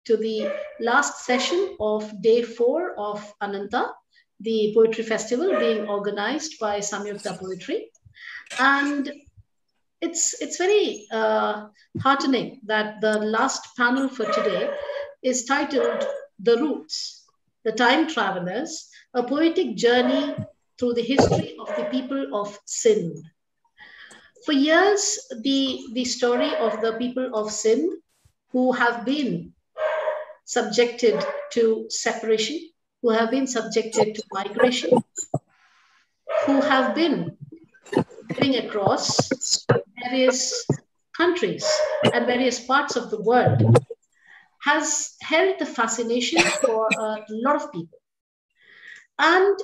to the last session of day 4 of Anantha, the poetry festival being organized by Samyukta Poetry. And it's very heartening that the last panel for today is titled The Roots, the Time Travelers, a poetic journey through the history of the people of Sindh. For years, the story of the people of Sindh who have been subjected to separation, who have been subjected to migration, who have been living across various countries and various parts of the world, has held the fascination for a lot of people. And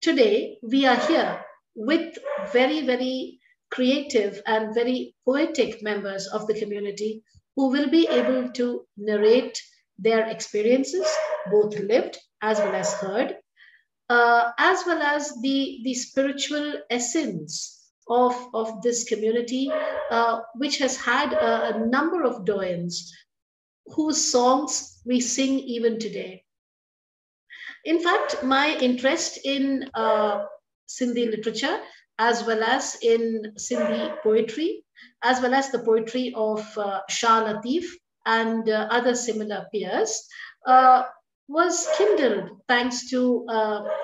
today we are here with very, very creative and very poetic members of the community who will be able to narrate their experiences, both lived as well as heard, as well as the spiritual essence of this community, which has had a number of doyens whose songs we sing even today. In fact, my interest in Sindhi literature, as well as in Sindhi poetry, as well as the poetry of Shah Latif and other similar peers, was kindled thanks to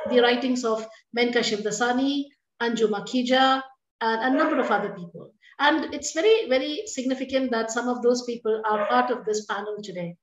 the writings of Menka Shivdasani, Anju Makhija, and a number of other people. And it's very, very significant that some of those people are part of this panel today.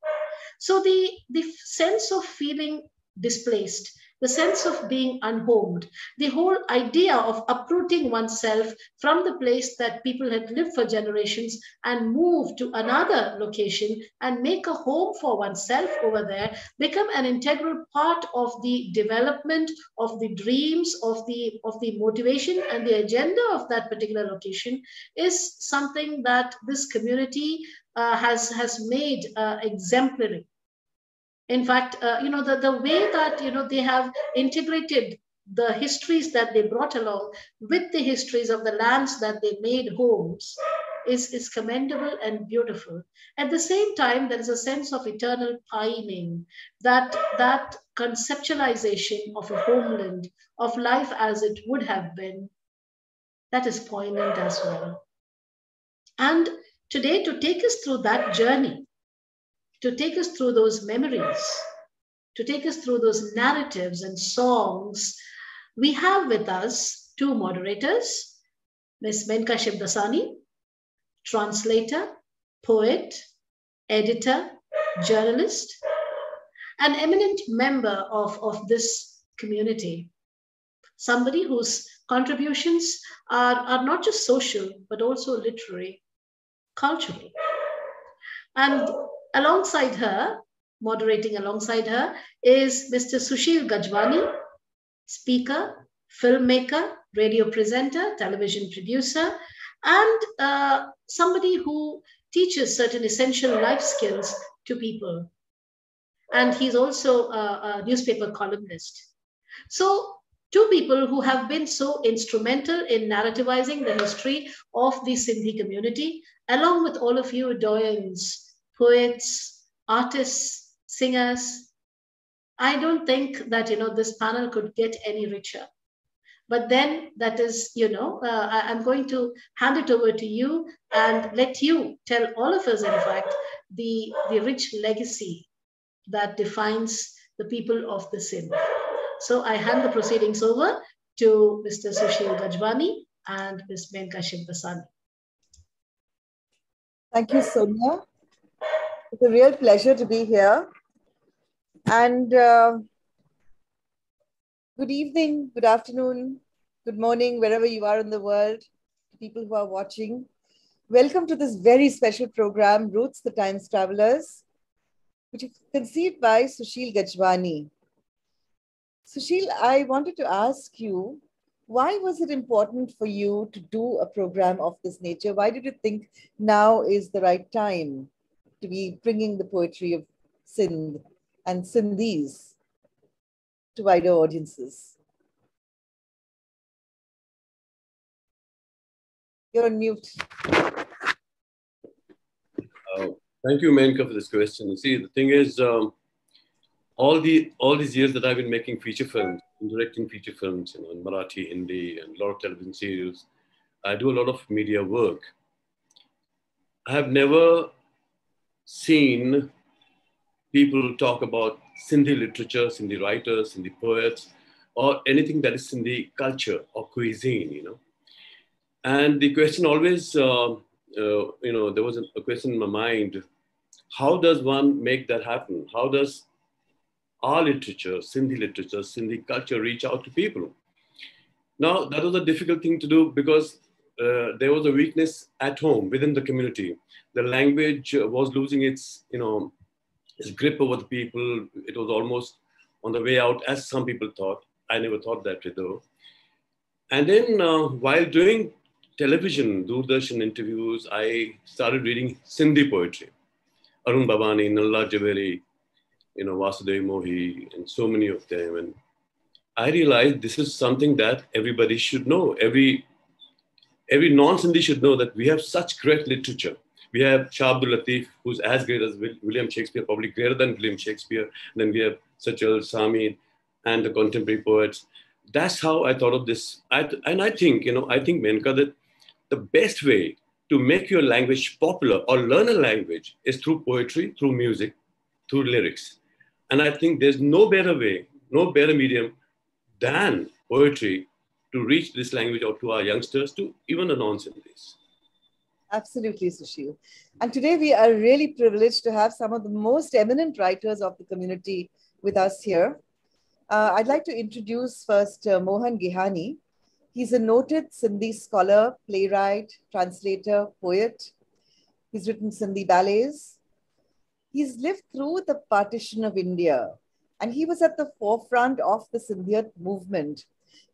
So the sense of feeling displaced, the sense of being unhomed, the whole idea of uprooting oneself from the place that people had lived for generations and move to another location and make a home for oneself over there, become an integral part of the development of the dreams, of the motivation and the agenda of that particular location, is something that this community has made exemplary. In fact, the way that, they have integrated the histories that they brought along with the histories of the lands that they made homes is commendable and beautiful. At the same time, there is a sense of eternal pining, that conceptualization of a homeland, of life as it would have been, that is poignant as well. And today, to take us through that journey, to take us through those memories, to take us through those narratives and songs, we have with us two moderators, Ms. Menka Shivdasani, translator, poet, editor, journalist, an eminent member of this community, somebody whose contributions are not just social, but also literary, cultural. And alongside her, moderating alongside her, is Mr. Sushil Gajwani, speaker, filmmaker, radio presenter, television producer, and somebody who teaches certain essential life skills to people. And he's also a newspaper columnist. So, two people who have been so instrumental in narrativizing the history of the Sindhi community, along with all of you doyens, poets, artists, singers. I don't think that, this panel could get any richer. But then that is, I'm going to hand it over to you and let you tell all of us, in fact, the rich legacy that defines the people of the Sindh. So I hand the proceedings over to Mr. Sushil Gajwani and Ms. Menka Shivdasani. Thank you, Sonia. It's a real pleasure to be here. And good evening, good afternoon, good morning, wherever you are in the world, people who are watching. Welcome to this very special program, Roots, the Time Travelers, which is conceived by Sushil Gajwani. Sushil, I wanted to ask you, why was it important for you to do a program of this nature? Why did you think now is the right time to be bringing the poetry of Sindh and Sindhis to wider audiences? You're on mute. Oh, Thank you, Menka, for this question. You see, the thing is, all these years that I've been making feature films, directing feature films, in Marathi, Hindi, and a lot of television serials, I do a lot of media work. I have never seen people talk about Sindhi literature, Sindhi writers, Sindhi poets, or anything that is Sindhi culture or cuisine. And the question always, there was a question in my mind: how does one make that happen? How does our literature, Sindhi culture reach out to people? Now, that was a difficult thing to do because there was a weakness at home within the community. The language was losing its grip over the people. It was almost on the way out, as some people thought. I never thought that way, though. And then while doing television, Doordarshan interviews, I started reading Sindhi poetry. Arun Babani, Nalla Javeri, Vasudev Mohi, and so many of them. And I realized this is something that everybody should know. Every non-Sindhi should know that we have such great literature. We have Shah Abdul Latif, who's as great as William Shakespeare, probably greater than William Shakespeare. And then we have Sachal, Sami, and the contemporary poets. That's how I thought of this. And I think, Menka, that the best way to make your language popular or learn a language is through poetry, through music, through lyrics. And I think there's no better way, no better medium than poetry to reach this language out to our youngsters, to even the non-Sindhis. Absolutely, Sushil. And today we are really privileged to have some of the most eminent writers of the community with us here. I'd like to introduce first Mohan Gihani. He's a noted Sindhi scholar, playwright, translator, poet. He's written Sindhi ballets. He's lived through the partition of India, and he was at the forefront of the Sindhiyat movement,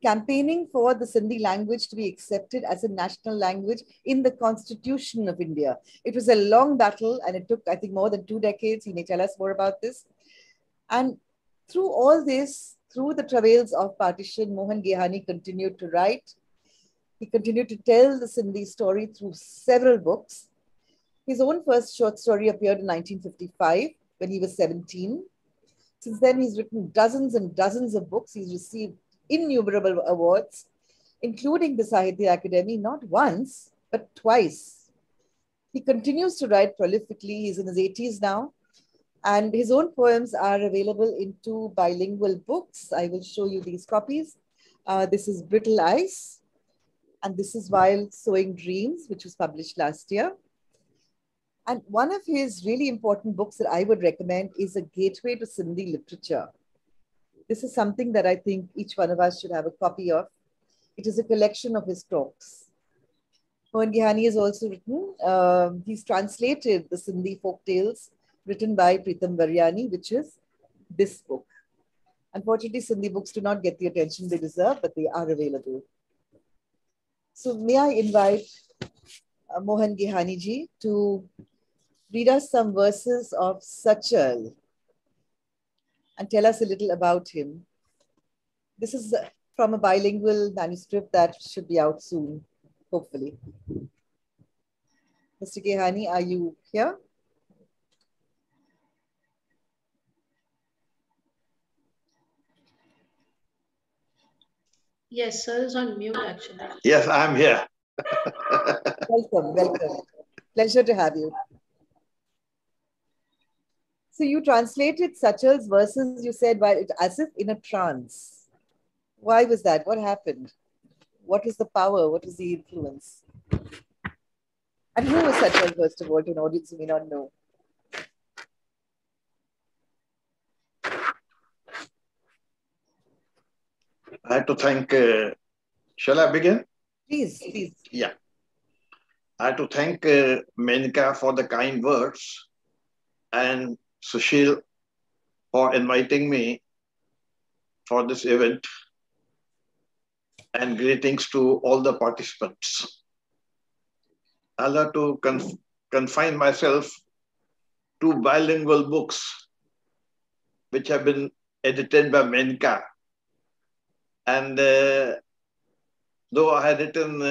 campaigning for the Sindhi language to be accepted as a national language in the Constitution of India. It was a long battle, and it took, I think, more than 2 decades. He may tell us more about this. And through all this, through the travails of partition, Mohan Gihani continued to write. He continued to tell the Sindhi story through several books. His own first short story appeared in 1955 when he was 17. Since then, he's written dozens and dozens of books. He's received innumerable awards, including the Sahitya Academy, not once, but twice. He continues to write prolifically. He's in his 80s now. And his own poems are available in 2 bilingual books. I will show you these copies. This is Brittle Ice, and this is While Sowing Dreams, which was published last year. And one of his really important books that I would recommend is A Gateway to Sindhi Literature. This is something that I think each one of us should have a copy of. It is a collection of his talks. Mohan Gihani has also written, he's translated the Sindhi folk tales written by Pritam Varyani, which is this book. Unfortunately, Sindhi books do not get the attention they deserve, but they are available. So may I invite Mohan Gihani ji to read us some verses of Sachal and tell us a little about him. This is from a bilingual manuscript that should be out soon, hopefully. Mr. Gihani, are you here? Yes, sir is on mute, actually. Yes, I'm here. Welcome, welcome. Pleasure to have you. So you translated Sachal's verses, you said, as if in a trance. Why was that? What happened? What was the power? What was the influence? And who was Sachal, first of all, to an audience who may not know? I have to thank, shall I begin? Please, please. Yeah. I have to thank Menka for the kind words and Sushil for inviting me for this event, and greetings to all the participants. I'll have to confine myself to bilingual books which have been edited by Menka. And though I had written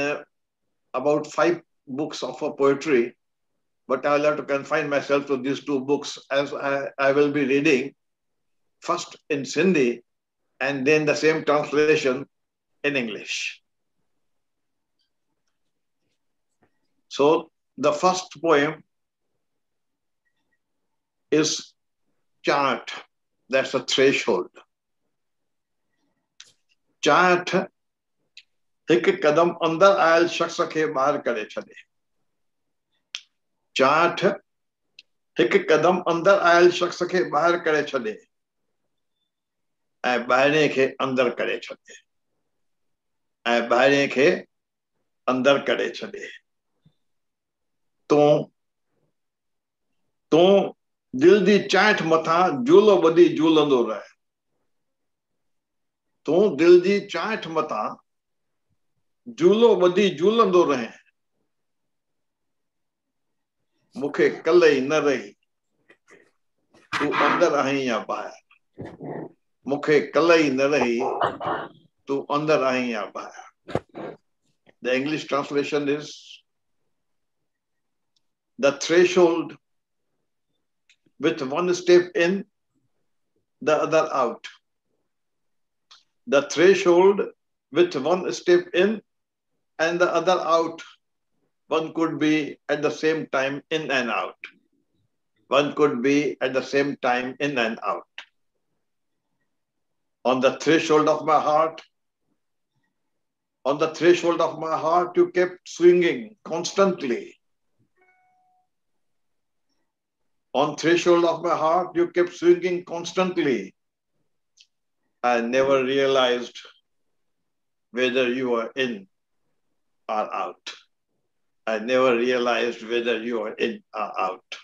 about 5 books of her poetry, but I will have to confine myself to these two books, as I will be reading first in Sindhi and then the same translation in English. So the first poem is Chart. That's a threshold. Chart हिकु कदम अंदर oil शख्स खे ॿाहिरि करे छॾे. चाठ हिकु कदम अंदर oil शख्स खे ॿाहिरि करे छॾे ऐं ॿाहिरे खे अंदर करे छॾे. ऐं ॿाहिरे खे अंदर करे छॾे. तूं दिल जी चाठ मथां झूलो ॿधी झूलंदो रहे. तूं दिल जी चाठ मथां झूलो ॿधी झूलंदो रहे. मूंखे कल ई न रही तूं अंदर आहीं या ॿाहिरि. मूंखे कल ई न रही तूं अंदर आहीं या ॿाहिरि. The English translation is, the threshold with one step in, the other out. The threshold with one step in and the other out. One could be at the same time in and out. One could be at the same time in and out. On the threshold of my heart, on the threshold of my heart, you kept swinging constantly. On threshold of my heart, you kept swinging constantly. I never realized whether you were in or out. I never realized whether you were in or out.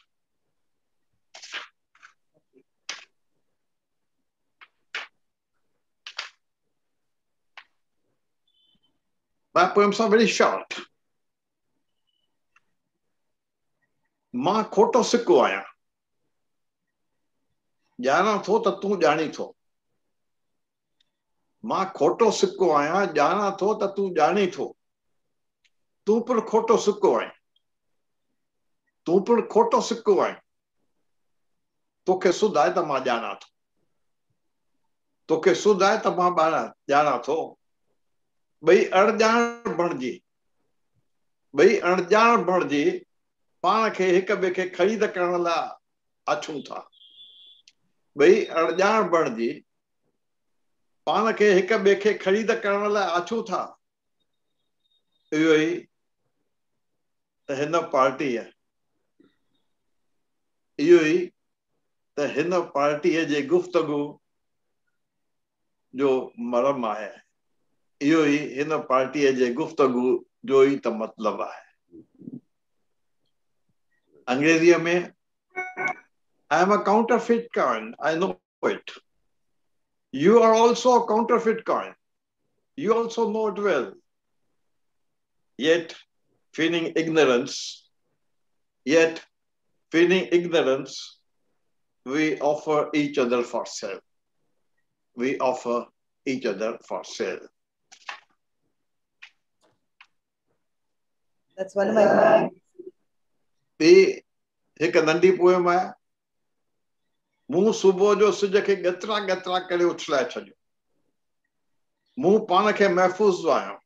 My poems are very short. मां खोटो सिक्को आहियां. ॼाणां थो त तूं ॼाणी थो. मां खोटो सिक्को आहियां. ॼाणां थो त तूं ॼाणी थो. तूं पिण खोटो सिक्को आहीं. तूं पिण खोटो सिक्को आहीं. तोखे सुध आहे त मां ॼाणां थो. तोखे सुध आहे त मां ॼाणां थो. ॿई अणॼाण बणिजी. ॿई अणॼाण बणिजी पाण खे हिक ॿिए खे ख़रीद करण लाइ अचूं था. ॿई अणॼाण बणिजी पाण खे हिक ॿिए खे ख़रीद करण लाइ अचूं था. इहो ई त हिन पार्टीअ इहो ई त हिन पार्टीअ जे गुफ़्तगू जो मरम आहे. इहो ई हिन पार्टीअ जे गुफ़्तगू जो ई त मतिलबु आहे. अंग्रेजीअ में I am a counterfeit coin. I know it. You are also a counterfeit coin. You also know it well. Yet, feigning ignorance, we offer each other for sale. We offer each other for sale. That's one of my. हिकु नंढी poem आहे. मूं सुबुह जो सिज खे गतरा गतरा करे उछलाए छॾियो. मूं पाण खे महफ़ूज़ आहियां.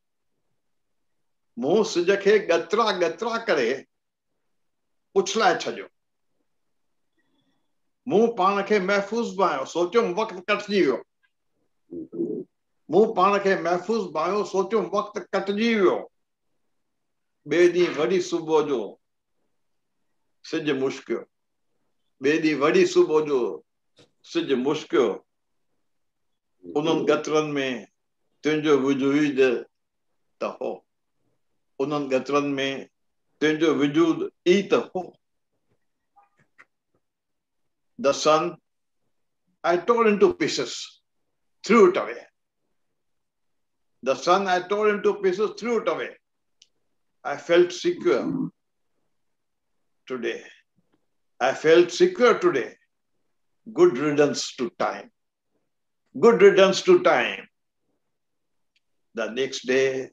मूं सिज खे गतरा गतरा करे उछलाए छॾियो. मूं पाण खे महफ़ूज़ आहियां. सोचियुमि वक़्तु कटिजी वियो. मूं पाण खे महफ़ूज़ आहियां. सोचियुमि वक़्तु कटिजी वियो. ॿिए ॾींहुं वरी सुबुह जो सिज मुश्कियो. ॿिए ॾींहुं वरी सुबुह जो सिज मुश्कियो. उन्हनि गतरनि में तुंहिंजो वजूद त हो. उन्हनि गतरनि में तुंहिंजो वजूद ई त हो. The sun I tore into pieces, threw it away. The sun I tore into pieces, threw it away. I felt secure today. I felt secure today. Good riddance to time. Good riddance to time. The next day,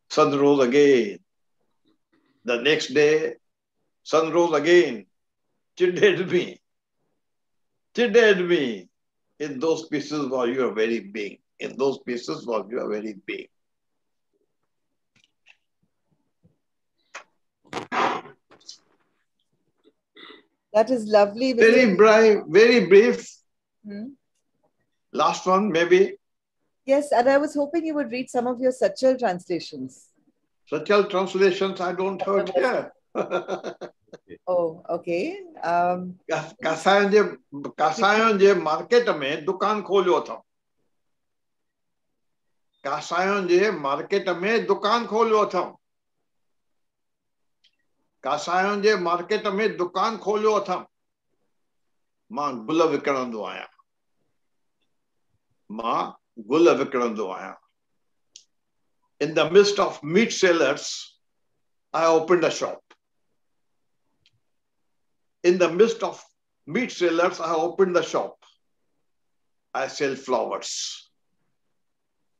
sun rose again. The next day, Sun rose again, chided me, chided me. In those pieces was your very being. In those pieces was your very being. That is lovely. Very brief, very brief. Hmm? Last one, maybe. Yes, and I was hoping you would read some of your Sachal translations. Sachal translations I don't have it here. Oh, okay. कासायन जे market में दुकान खोलियो था कासायन जे market में दुकान खोलियो था कासायन जे मार्केट में दुकान खोलियो था मां गुल विकणंदो आहियां मां गुल विकणंदो आहियां In the midst of meat sellers, I opened a shop. In the midst of meat sellers, I opened the shop. I sell flowers.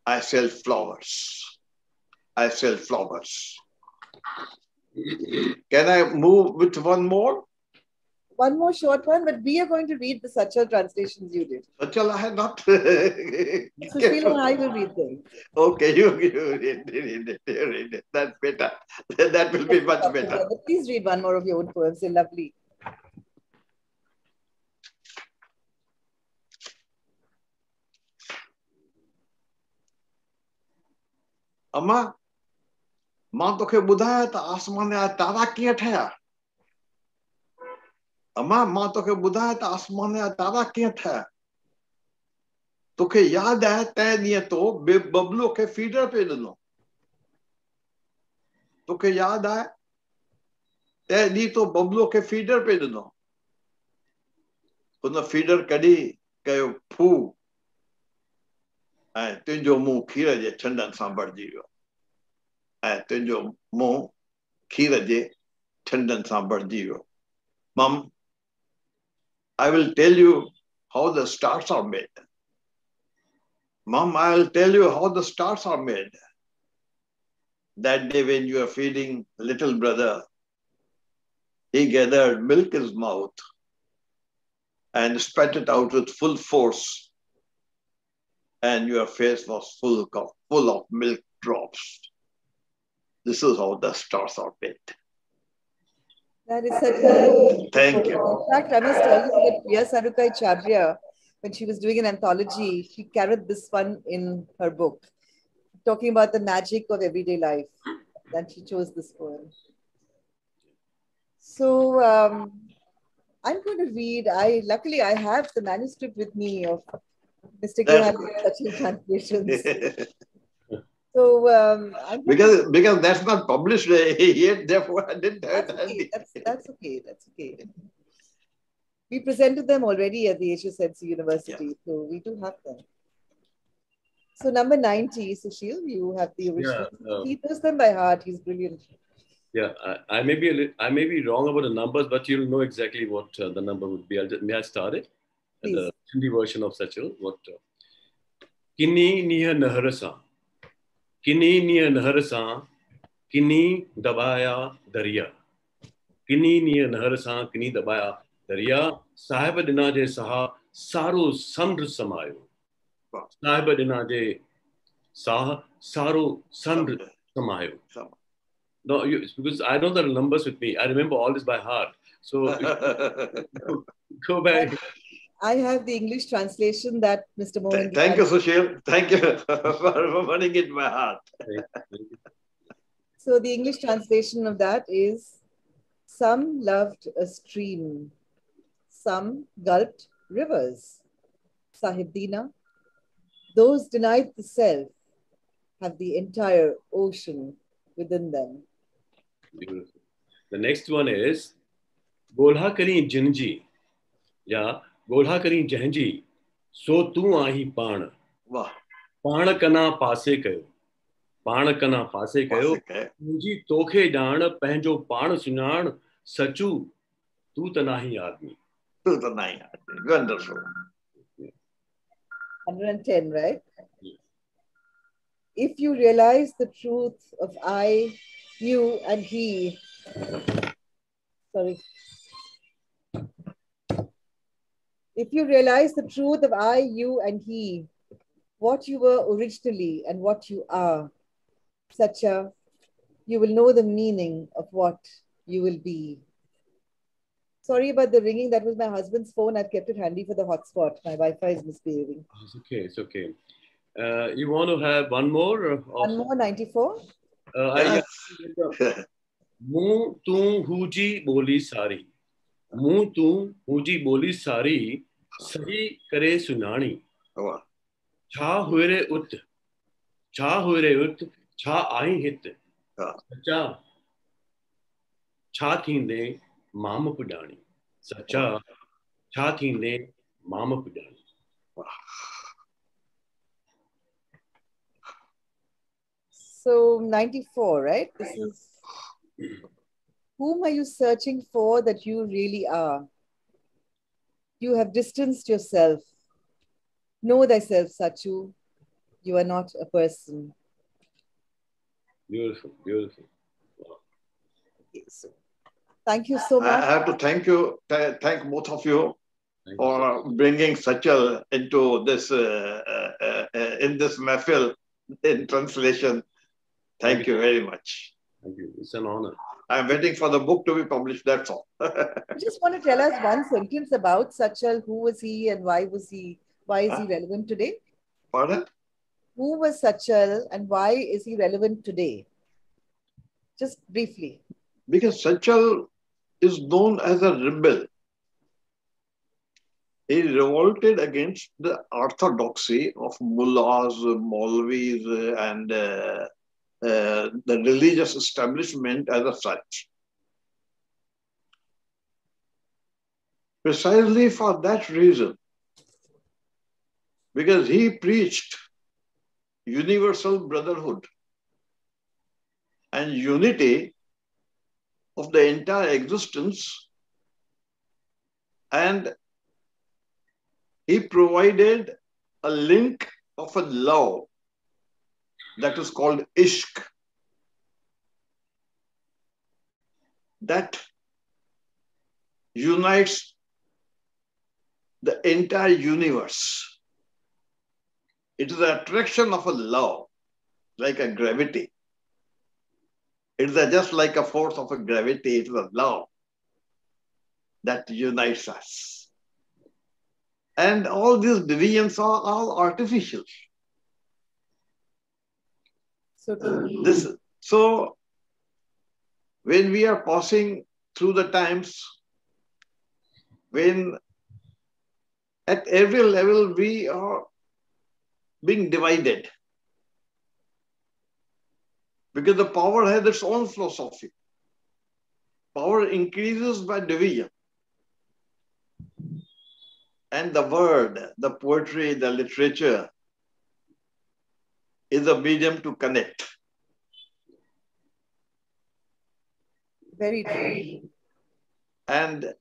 I sell flowers. I sell flowers. Can I move with one more? One more short one, but we are going to read the Sachal translations you did. Sachal, I have not. Sushil and I will read them. Okay, you read it. That's better. That will be much better. Please read one more of your own poems. They're lovely. अम्मा मां तोखे ॿुधाया त आसमान जा तारा कीअं ठहिया अम्मा मां तोखे ॿुधाया त आसमान जा तारा कीअं ठहिया तोखे यादि आहे तंहिं ॾींहं तो बबलू खे फीडर पे ॾिनो तोखे यादि आहे तंहिं ॾींहुं तो बबलू खे फीडर पे ॾिनो हुन फीडर कढी कयो फू ऐं तुंहिंजो मुंहुं खीर जे छंडनि सां भरिजी वियो ऐं तुंहिंजो मुंहुं खीर जे छंडनि सां भरिजी वियो Mom, I will tell you how the stars are made. Mom, I will tell you how the stars are made. That day when you are feeding little brother, he gathered milk in his mouth and spat it out with full force. And your face was full of milk drops. This is how the stars are made. That is such a... Thank you. In fact, I must tell you that Priya Sarukai Charya, when she was doing an anthology, she carried this one in her book, talking about the magic of everyday life. And she chose this poem. So I'm going to read. Luckily, I have the manuscript with me of Mr. Sachal translations. So because that's not published yet, therefore I didn't have it. That's okay. That's okay. We presented them already at the HSNC University, yeah. So we do have them. So number 90, Sushil, you have the original. Yeah, he knows them by heart. He's brilliant. Yeah, I may be wrong about the numbers, but you'll know exactly what the number would be. May I start it? The Hindi version of Sachal. What? Kini niya naharasa. Kini niya naharasa. Kini dabaya dariya. Kini niya naharasa. Kini dabaya dariya. Sahib dinaje saha saro samdr samayo. Sahib dinaje saha saro samdr samayo. No, because I know the numbers with me. I remember all this by heart. So go back. I have the English translation that Mr. Mohan. Thank you, Sushil. Thank you for running it by heart. So the English translation of that is, some loved a stream, some gulped rivers. Sahib Dina, those denied the self have the entire ocean within them. Beautiful. The next one is Golha Kari Jinji. Yeah, Golha Kari Jahanji. So tu ahi pan. Wow. Pan kana pase kayo. Pan kana pase kayo. Jinji tokhe daan penjo pan sunan sachu tu tanahi aadmi. Tu tanahi aadmi. Wonderful. 110, right? Yeah. If you realize the truth of I, you, and he, Sorry. If you realize the truth of I, you, and he, what you were originally and what you are, Satya, you will know the meaning of what you will be. Sorry about the ringing. That was my husband's phone. I've kept it handy for the hotspot. My Wi-Fi is misbehaving. It's okay. It's okay. You want to have one more? One more, 94? I मुंह तू हुजी बोली सारी मुंह तू हुजी बोली सारी सही करे सुनानी छा हुरे उत छा आई हित सच्चा छा थींदे माम पुॼाणी सच्चा छा थींदे माम पुॼाणी. So 94, right? This is, whom are you searching for that you really are? You have distanced yourself. Know thyself, Sachu. You are not a person. Beautiful, beautiful. Wow. Okay, so thank you so much. I have to thank both of you for bringing Sachal into this in this mahfil in translation. Thank you very much. Thank you. It's an honor. I'm waiting for the book to be published. That's all. You just want to tell us one sentence about Sachal. Who was he and why was he? Why is he relevant today? Pardon? Who was Sachal and why is he relevant today? Just briefly. Because Sachal is known as a rebel. He revolted against the orthodoxy of mullahs, maulvis, and the religious establishment as such. Precisely for that reason, because he preached universal brotherhood and unity of the entire existence, and he provided a link of a love that is called ishq, that unites the entire universe. It is the attraction of a love, like a gravity. It is just like a force of a gravity. It is a love that unites us. And all these divisions are all artificial. So when we are passing through the times, when at every level we are being divided, because the power has its own philosophy. Power increases by division. And the word, the poetry, the literature is a medium to connect. Very true. And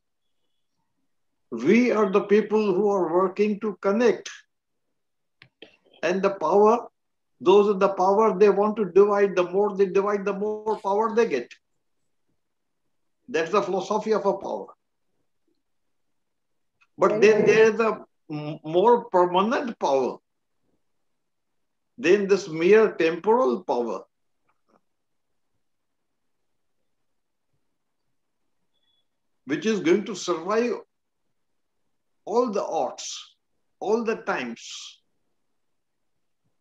we are the people who are working to connect. And the power, those in the power, they want to divide. The more they divide, the more power they get. That's the philosophy of a power. But then there is a more permanent power than this mere temporal power. Which is going to survive all the odds, all the times.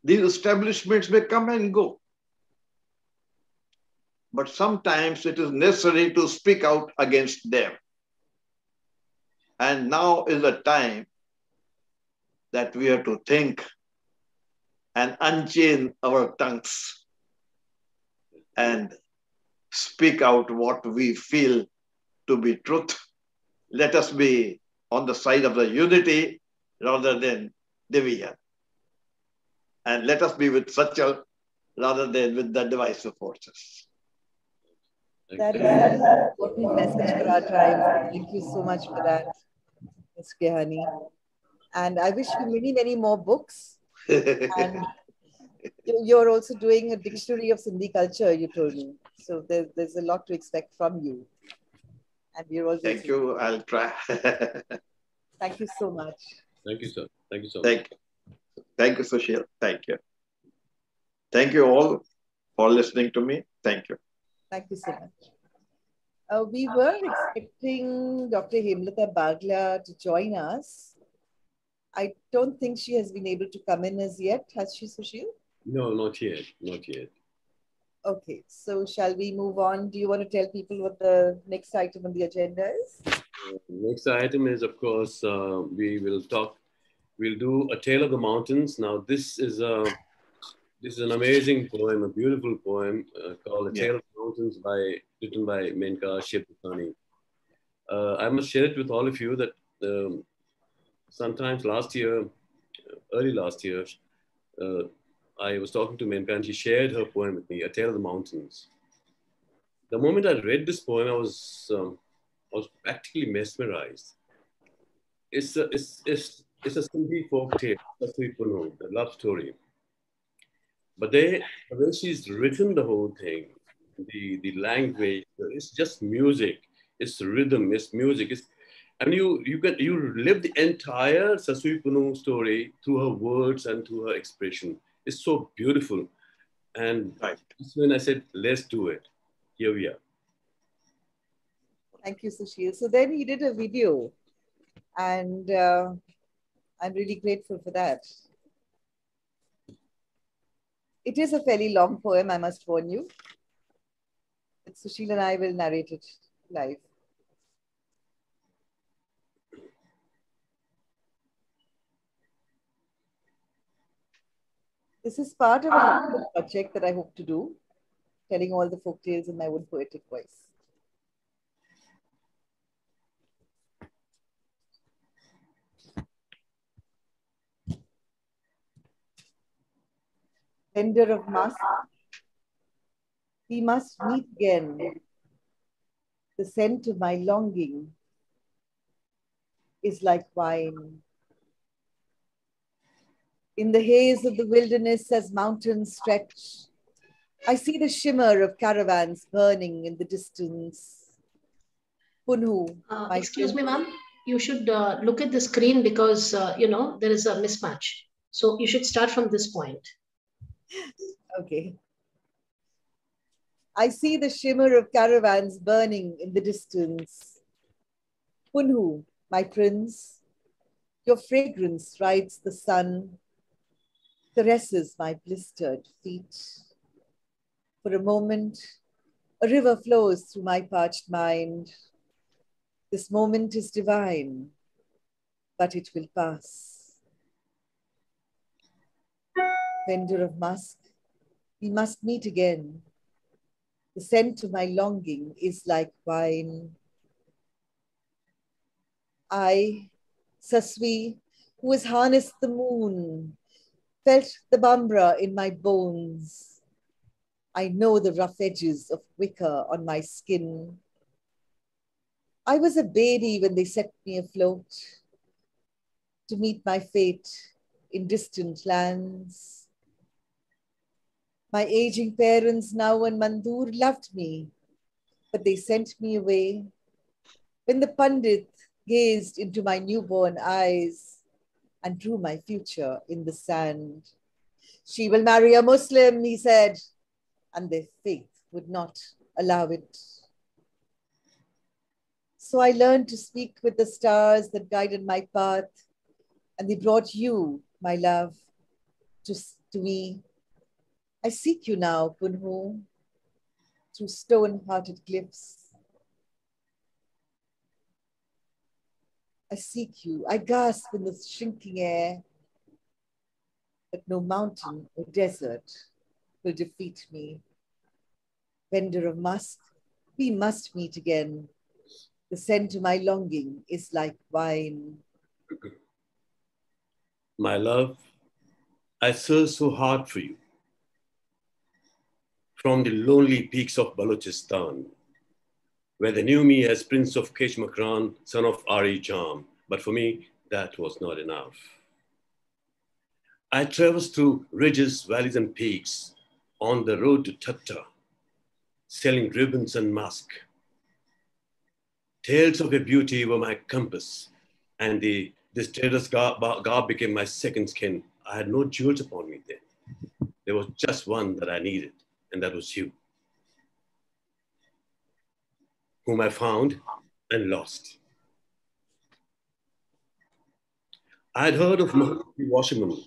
These establishments may come and go. But sometimes it is necessary to speak out against them. And now is the time that we have to think and unchain our tongues and speak out what we feel to be truth. Let us be on the side of the unity rather than division. And let us be with Sachal rather than with the divisive forces. That is an important message for our time. Thank you so much for that, Ms. Kehani. And I wish you many, many more books. And you're also doing a dictionary of Sindhi culture, you told me. So there's a lot to expect from you. And we're all Thank you. I'll try. Thank you so much. Thank you, sir. Thank you so much. Thank you, Sushil. Thank you. Thank you all for listening to me. Thank you. Thank you so much. We were expecting Dr. Hemlata Bagla to join us. I don't think she has been able to come in as yet. Has she, Sushil? No, not yet. Not yet. Okay, so shall we move on? Do you want to tell people what the next item on the agenda is? Next item is, of course, we'll do A Tale of the Mountains. Now, this is an amazing poem, a beautiful poem called A Tale of the Mountains written by Menka Sheputani. I must share it with all of you that sometimes early last year, I was talking to Menka and she shared her poem with me, A Tale of the Mountains. The moment I read this poem, I was practically mesmerized. It's a Sindhi folk tale, the love story. But the way she's written the whole thing, the language, it's just music, it's rhythm, it's music. You live the entire Sasui Punu story through her words and through her expression. It's so beautiful. And that's when I said, let's do it. Here we are. Thank you, Sushil. So then he did a video, and I'm really grateful for that. It is a fairly long poem, I must warn you. But Sushil and I will narrate it live. This is part of a project that I hope to do, telling all the folk tales in my own poetic voice. Vendor of musk, we must meet again. The scent of my longing is like wine. In the haze of the wilderness as mountains stretch, I see the shimmer of caravans burning in the distance. Punhu, excuse me, ma'am. You should look at the screen because, there is a mismatch. So you should start from this point. Okay. I see the shimmer of caravans burning in the distance. Punhu, my prince, your fragrance rides the sun, caresses my blistered feet. For a moment, a river flows through my parched mind. This moment is divine, but it will pass. Vendor of musk, we must meet again. The scent of my longing is like wine. I, Saswi, who has harnessed the moon, felt the bambra in my bones. I know the rough edges of wicker on my skin. I was a baby when they set me afloat to meet my fate in distant lands. My aging parents, Nau and Mandur, loved me, but they sent me away. When the Pandit gazed into my newborn eyes and drew my future in the sand. She will marry a Muslim, he said, and their faith would not allow it. So I learned to speak with the stars that guided my path, and they brought you, my love, to me. I seek you now, Punhu, through stone-hearted cliffs. I seek you. I gasp in the shrinking air, but no mountain or desert will defeat me. Vendor of musk, we must meet again. The scent of my longing is like wine. My love, I search so hard for you. From the lonely peaks of Balochistan, where they knew me as Prince of Keshmakran, son of Ari Jam. But for me, that was not enough. I traversed through ridges, valleys, and peaks on the road to Thatta, selling ribbons and musk. Tales of your beauty were my compass, and this trader's garb became my second skin. I had no jewels upon me then. There was just one that I needed, and that was you, whom I found and lost. I had heard of Muhammad the washerman,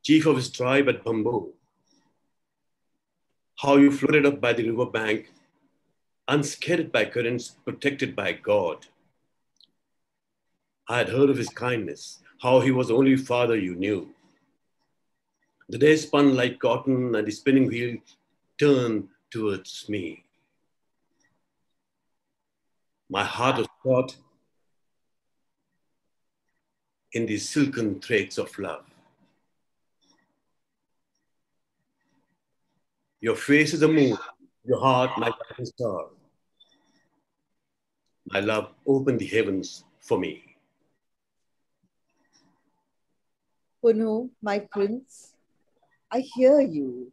chief of his tribe at Bamboo, how you floated up by the river bank, unscared by currents, protected by God. I had heard of his kindness, how he was the only father you knew. The day spun like cotton and the spinning wheel turned towards me. My heart was caught in the silken threads of love. Your face is a moon, your heart my guiding star. My love opened the heavens for me. Puno, my prince, I hear you,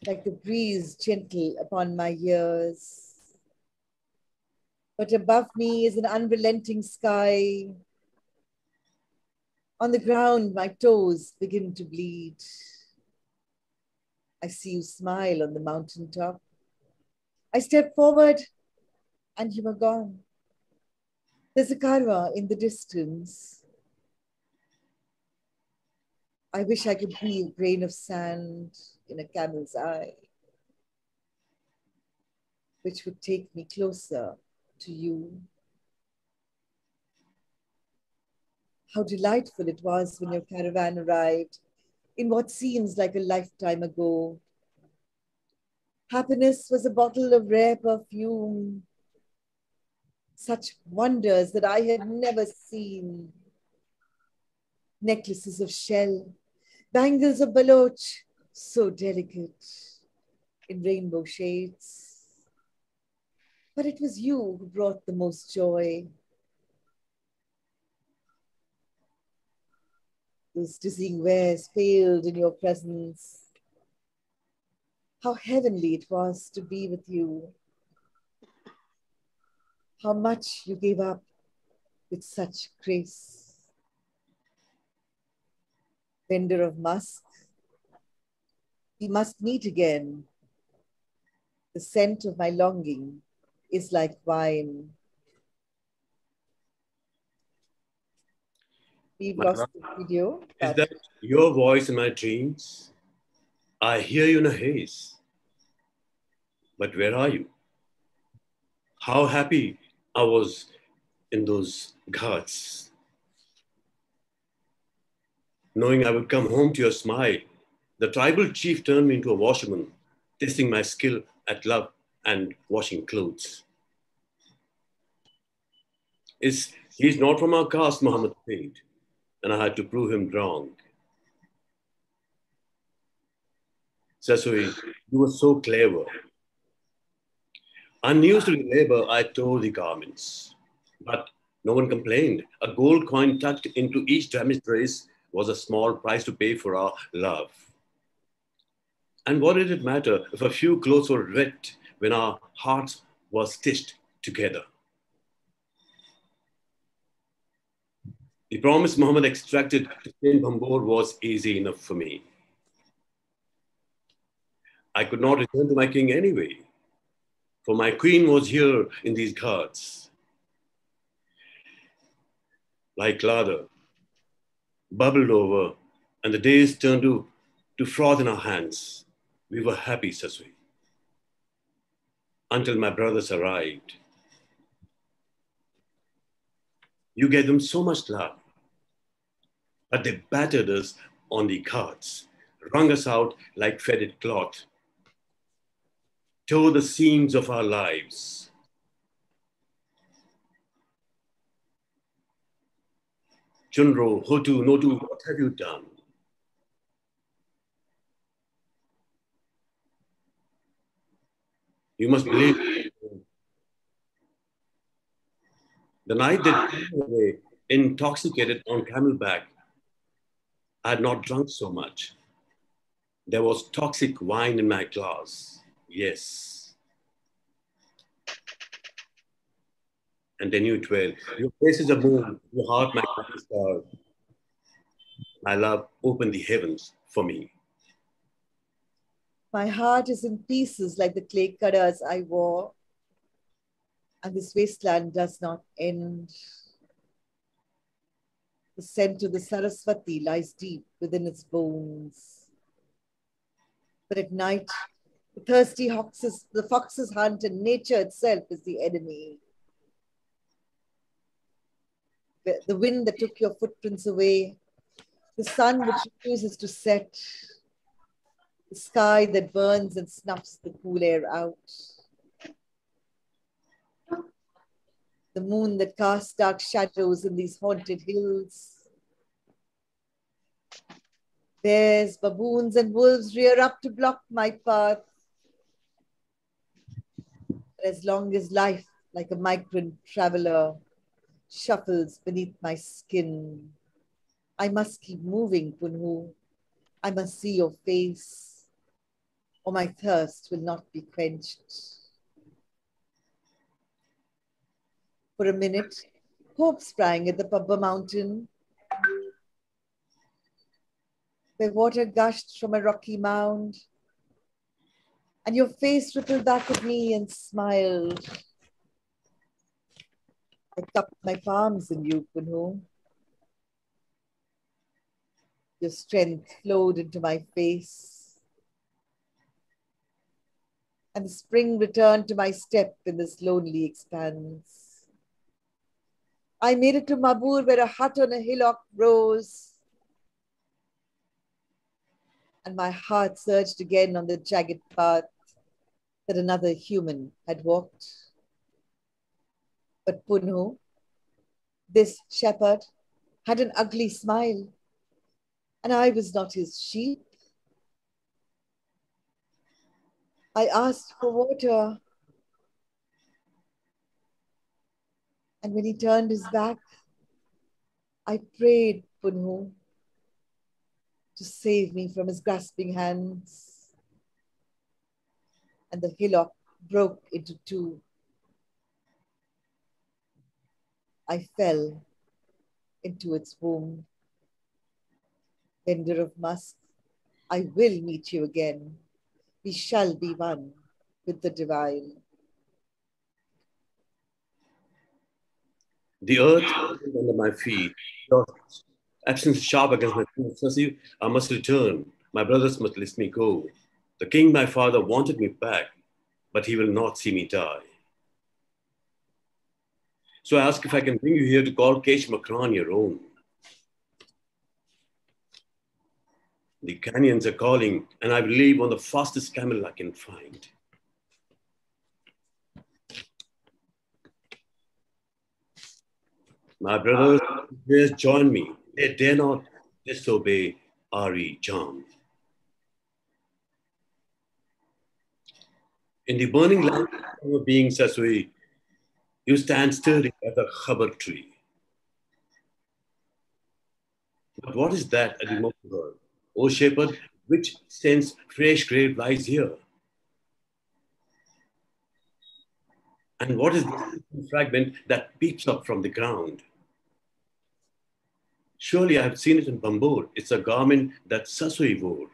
like the breeze gentle upon my ears. But above me is an unrelenting sky. On the ground, my toes begin to bleed. I see you smile on the mountaintop. I step forward and you are gone. There's a karwa in the distance. I wish I could be a grain of sand in a camel's eye, which would take me closer to you. How delightful it was when your caravan arrived in what seems like a lifetime ago. Happiness was a bottle of rare perfume, such wonders that I had never seen. Necklaces of shell, bangles of baloch, so delicate, in rainbow shades. But it was you who brought the most joy. Those dizzying wares failed in your presence. How heavenly it was to be with you. How much you gave up with such grace. Vendor of musk, we must meet again. The scent of my longing is like wine. We've lost the video. Is that your voice in my dreams? I hear you in a haze. But where are you? How happy I was in those ghats, knowing I would come home to your smile. The tribal chief turned me into a washerman, testing my skill at love and washing clothes. He's not from our caste, Muhammad said, and I had to prove him wrong. Sasui, you were so clever. Unused to the labor, I tore the garments. But no one complained. A gold coin tucked into each damaged dress was a small price to pay for our love. And what did it matter if a few clothes were ripped when our hearts were stitched together? The promise Muhammad extracted in Bambor was easy enough for me. I could not return to my king anyway, for my queen was here in these ghats. Like lather, bubbled over, and the days turned to froth in our hands. We were happy, Sasui, until my brothers arrived. You gave them so much love, but they battered us on the carts, wrung us out like faded cloth, tore the seams of our lives. Chunro, Hotu, Notu, what have you done? You must believe the night they drove away, intoxicated on camelback, I had not drunk so much. There was toxic wine in my glass. Yes. and then you dwell. Your face is a moon, your heart my guiding star. My love, open the heavens for me. My heart is in pieces like the clay cutters I wore, and this wasteland does not end. The scent of the Saraswati lies deep within its bones. But at night, the thirsty foxes hunt, and nature itself is the enemy. The wind that took your footprints away, the sun which refuses to set, the sky that burns and snuffs the cool air out, the moon that casts dark shadows in these haunted hills. Bears, baboons, and wolves rear up to block my path. But as long as life, like a migrant traveler, shuffles beneath my skin, I must keep moving, Punhu. I must see your face, or my thirst will not be quenched. For a minute, hope sprang at the Pabba mountain, where water gushed from a rocky mound, and your face rippled back at me and smiled. I cupped my palms in you, Punhu. Your strength flowed into my face, and the spring returned to my step in this lonely expanse. I made it to Mabur, where a hut on a hillock rose, and my heart surged again on the jagged path that another human had walked. But Punhu, this shepherd, had an ugly smile, and I was not his sheep. I asked for water, and when he turned his back, I prayed Punhu to save me from his grasping hands, and the hillock broke into two. I fell into its womb. Vendor of musk, I will meet you again. We shall be one with the divine. The earth is under my feet. Your absence is sharp against my feet. Sasi, I must return. My brothers must let me go. The king, my father, wanted me back, but he will not see me die. So I ask if I can bring you here to call Kesh Makran your own. The canyons are calling, and I will leave on the fastest camel I can find. My brothers, please join me. They dare not disobey Ari Jam. In the burning land of being Sasui, you stand sturdy as a khabar tree. But what is that at the moment? O shepherd, which sense fresh grave lies here? And what is this fragment that peeps up from the ground? Surely I have seen it in Bambur. It's a garment that Sasui wore.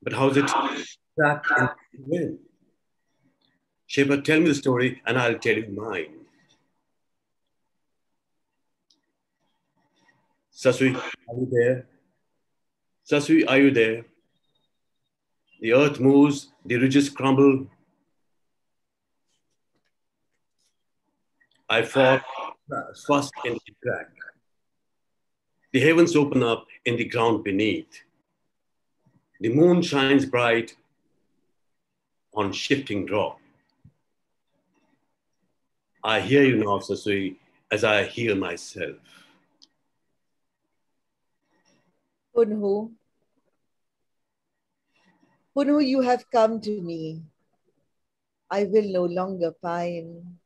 But how is it trapped in the wind? Shepherd, tell me the story and I'll tell you mine. Sasui, are you there? Sasui, are you there? The earth moves, the ridges crumble. I fall fast in the crack. The heavens open up in the ground beneath. The moon shines bright on shifting rock. I hear you now, Sasui, as I hear myself. Punhu, Punhu, you have come to me. I will no longer pine,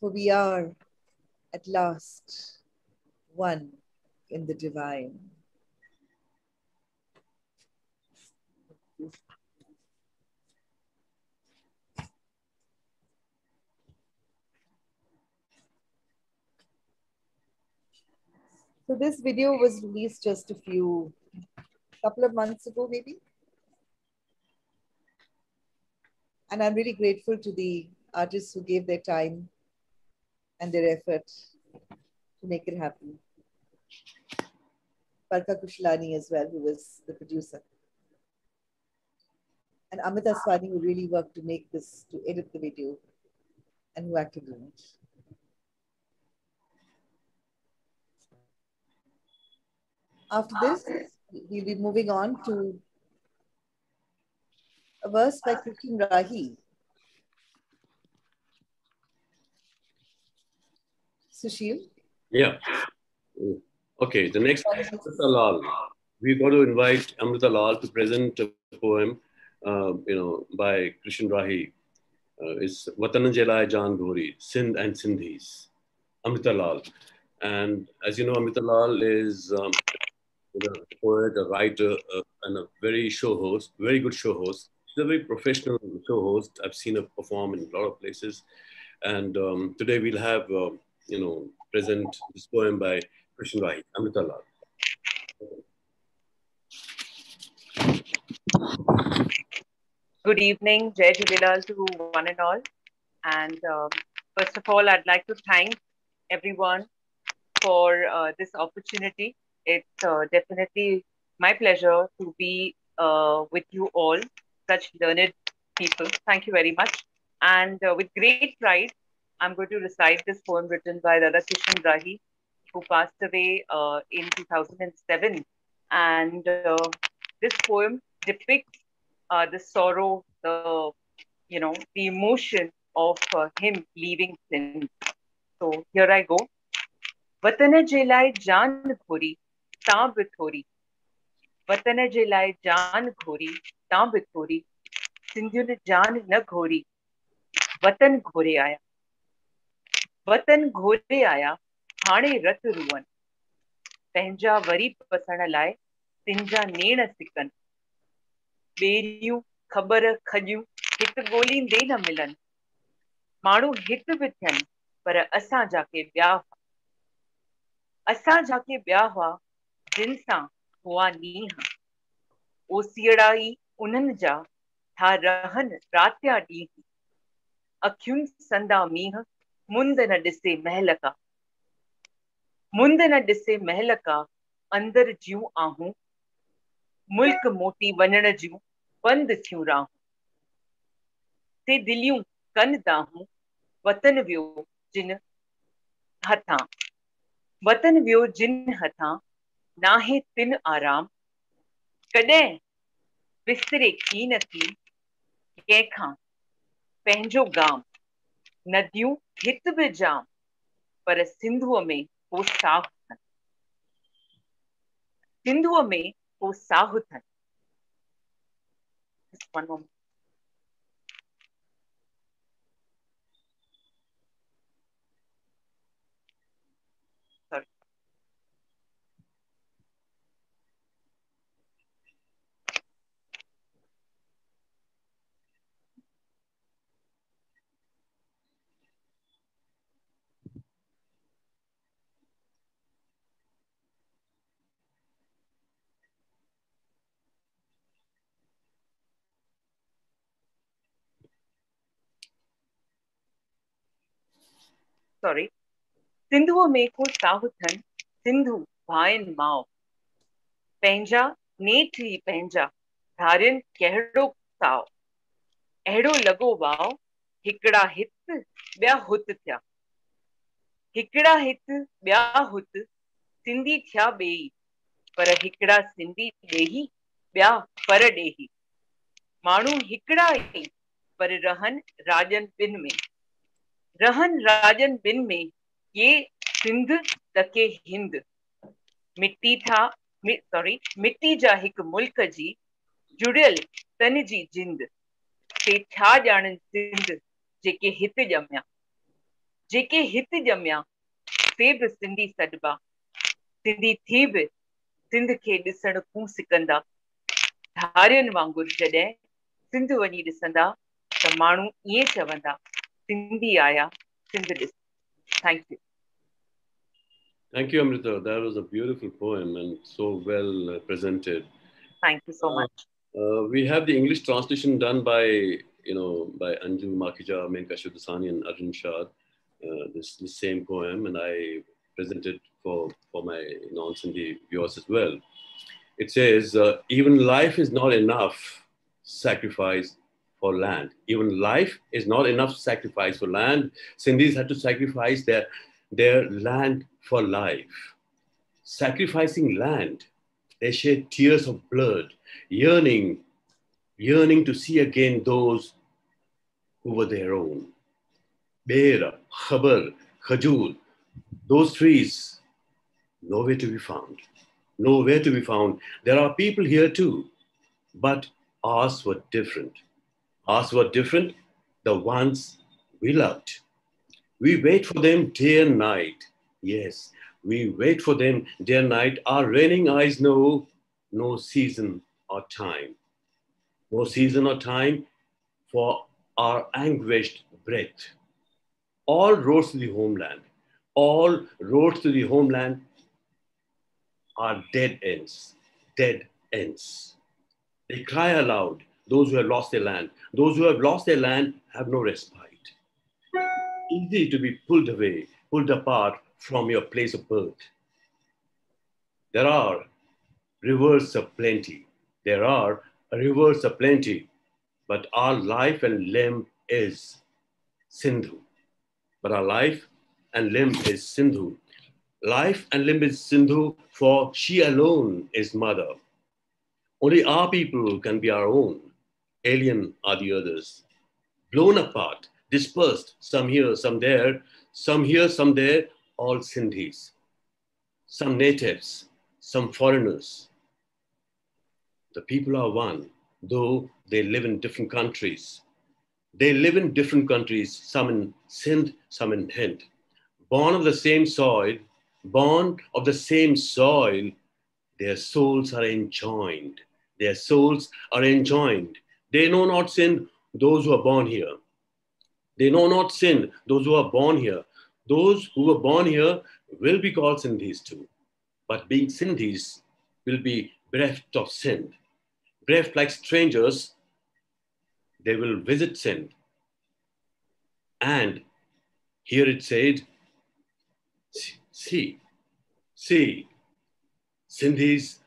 for we are at last one in the divine. So this video was released just couple of months ago, maybe. And I'm really grateful to the artists who gave their time and their effort to make it happen. Parka Kushlani as well, who was the producer. And Amit Aswani, who really worked to make this, to edit the video, and who acted in it. After this, we'll be moving on to a verse by Krishan Rahi. Sushil? Yeah. Okay, the next Amrita Lal. We've got to invite Amrita Lal to present a poem, by Krishan Rahi. It's Watan Jelai Jaan Dhori, Sindh and Sindhis. Amrita Lal. And as you know, Amrita Lal is a poet, a writer, and a very good show host. She's a very professional show host. I've seen her perform in a lot of places. And today we'll have, present this poem by Krishan Rahi, Amrita Lal. Good evening, Jai Jhulelal to one and all. And first of all, I'd like to thank everyone for this opportunity. It's definitely my pleasure to be with you all, such learned people. Thank you very much. And with great pride, I'm going to recite this poem written by Dada Krishan Rahi, who passed away in 2007. And this poem depicts the sorrow, the emotion of him leaving Sindh. So here I go. Vatan je lai jaan khori, taan bithori. Vatan je lai jaan khori, taan bithori. Sindhu ne jaan na khori. Vatan ghore aaya. Vatan ghore aaya, haane rat ruwan. Penja wari pasan lai, sinja nena sikan. Beriyu khabar khajyu, hit goli de na milan. माण्हू हित बि थियनि पर असां जाके ॿिया हुआ जिन सां हुआ नींहं ओसीड़ा ई उन्हनि जा था रहनि रातिया ॾींहं अखियुनि संदा मींहं मुंद न ॾिसे महल का अंदरि जियूं आहूं मुल्क मोटी वञण जूं बंदि थियूं राहूं ते दिलियूं कनि दाहूं वतन वियो जिन हथां नाहे तिन आराम कॾहिं बिस्तरे की न थी कंहिंखां पंहिंजो गाम नदियूं हित बि जाम पर सिंधुअ में को साहु थनि सिंधुअ में को साहु थनि सिंधु भाइनि माउ पंहिंजा नेठ ई पंहिंजा धारियुनि कहिड़ो साओ अहिड़ो लॻो वाओ हिकिड़ा हित ॿिया हुत थिया हिकिड़ा हित ॿिया हुत सिंधी थिया ॿेई पर हिकिड़ा सिंधी ॾेही ॿिया पर ॾेही माण्हू हिकिड़ा ई पर रहनि राजनि ॿिनि में ये सिंध त के हिंद मिट्टी जा हिकु मुल्क जी जुड़ियल तन जी जिंद ते छा ॼाणनि सिंध जेके हित ॼमिया से बि सिंधी सॾिबा सिंधी थी बि सिंध खे ॾिसण कूं सिकंदा धारियुनि वांगुरु जॾहिं सिंध वञी ॾिसंदा त माण्हू ईअं चवंदा सिंधी आया सिंध ॾिस thank you Thank you, Amrita. That was a beautiful poem and so well presented. Thank you so much. We have the English translation done by, by Anju Makija, Menka Shuddasani, and Arjun Shah. This same poem, and I present it for my non-Sindhi viewers as well. It says, even life is not enough sacrifice for land. Even life is not enough sacrifice for land. Sindhis had to sacrifice their land for life. Sacrificing land, they shed tears of blood, yearning to see again those who were their own. Bera, Khabar, Khajur, those trees, nowhere to be found. Nowhere to be found. There are people here too, but ours were different. Ours were different, the ones we loved. We wait for them day and night. Yes, we wait for them day and night. Our raining eyes know no season or time. No season or time for our anguished breath. All roads to the homeland, all roads to the homeland are dead ends, dead ends. They cry aloud, those who have lost their land. Those who have lost their land have no respite. Easy to be pulled away, pulled apart from your place of birth. There are rivers of plenty. There are rivers of plenty, but our life and limb is Sindhu. But our life and limb is Sindhu. Life and limb is Sindhu, for she alone is mother. Only our people can be our own. Alien are the others. Blown apart, dispersed, some here, some there, some there, all Sindhis. Some natives, some foreigners. The people are one, though they live in different countries. They live in different countries, some in Sindh, some in Hind. Born of the same soil, their souls are enjoined. Their souls are enjoined. They know not sin, those who are born here. They know not sin, those who are born here. Those who were born here will be called Sindhis too. But being Sindhis will be bereft of sin. Bereft like strangers, they will visit sin. And here it said, see, Sindhis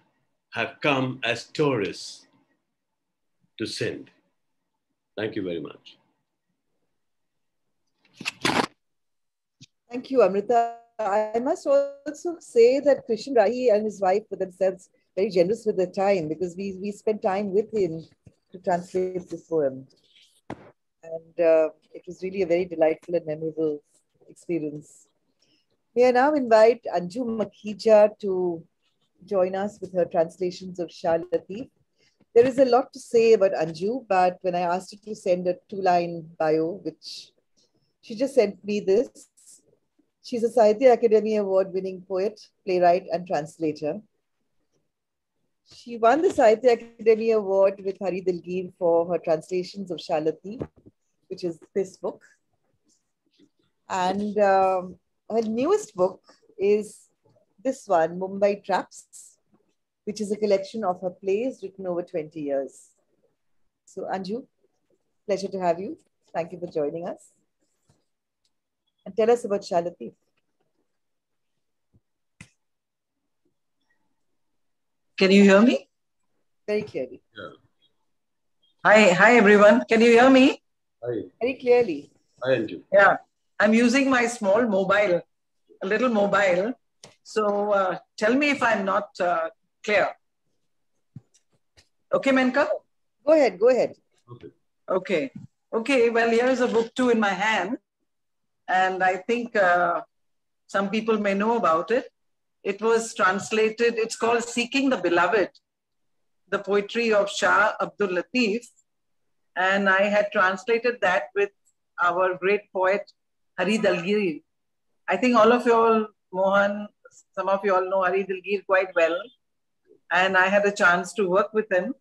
have come as tourists to Sindh. Thank you very much. Thank you, Amrita. I must also say that Krishan Rahi and his wife were themselves very generous with their time, because we spent time with him to translate this poem. And it was really a very delightful and memorable experience. May I now invite Anju Makhija to join us with her translations of Shah Latif. There is a lot to say about Anju, but when I asked her to send a 2-line bio, which she just sent me this. She's a Sahitya Akademi Award-winning poet, playwright, and translator. She won the Sahitya Akademi Award with Hari Dilgir for her translations of Shah Latif, which is this book. And her newest book is this one, Mumbai Traps, which is a collection of her plays written over 20 years. So Anju, pleasure to have you. Thank you for joining us. And tell us about Shah Latif. Can you hear me? Very clearly. Yeah. Hi everyone. Can you hear me? Hi. Very clearly. Hi, Anju. Yeah, I'm using my small mobile, a little mobile. So tell me if I'm not clear. Okay, Menka? Go ahead, go ahead. Okay. Well, here's a book too in my hand. And I think some people may know about it. It was translated, it's called Seeking the Beloved, the poetry of Shah Abdul Latif. And I had translated that with our great poet, Hari Dilgir. I think all of you all, Mohan, some of you all know Hari Dilgir quite well. And I had a chance to work with him.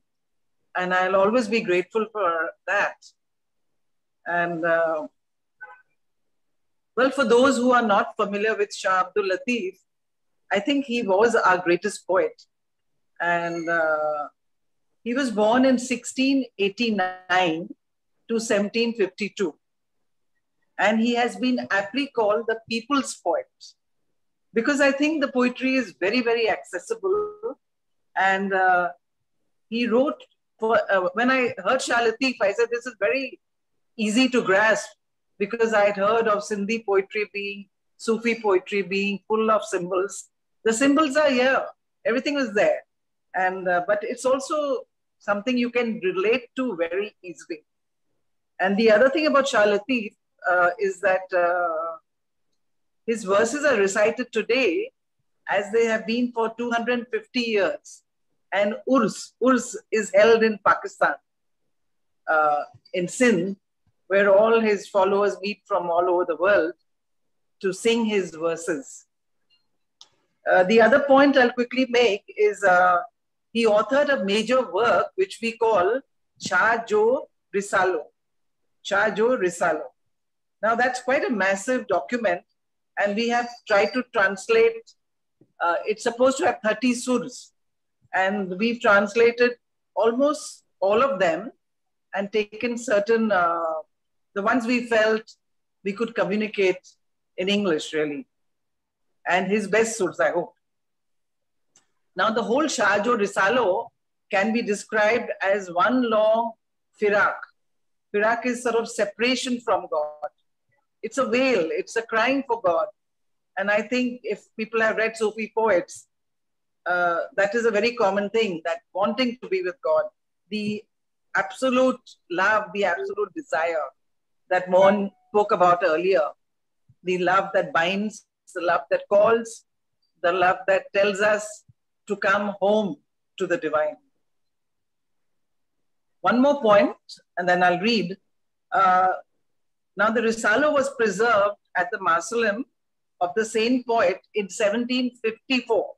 And I'll always be grateful for that. And well, for those who are not familiar with Shah Abdul Latif, I think he was our greatest poet. And he was born in 1689 to 1752. And he has been aptly called the people's poet, because I think the poetry is very, very accessible. And he wrote, when I heard Shah Lateef, I said, this is very easy to grasp, because I had heard of Sindhi poetry being, Sufi poetry being full of symbols. The symbols are here. Everything is there. And but it's also something you can relate to very easily. And the other thing about Shah Lateef is that his verses are recited today as they have been for 250 years. And Urs is held in Pakistan, in Sindh, where all his followers meet from all over the world to sing his verses. The other point I'll quickly make is he authored a major work which we call Shah Jo Risalo. Shah Jo Risalo. Now that's quite a massive document, and we have tried to translate. It's supposed to have 30 surs, and we've translated almost all of them and taken certain, the ones we felt we could communicate in English, really. And his best surs, I hope. Now, the whole Shah Jo Risalo can be described as one long firak. Firak is sort of separation from God. It's a wail, it's a crying for God. And I think if people have read Sufi poets, that is a very common thing, that wanting to be with God, the absolute love, the absolute desire that Mohan spoke about earlier, the love that binds, the love that calls, the love that tells us to come home to the divine. One more point, and then I'll read. Now, the Risala was preserved at the mausoleum of the same poet in 1754.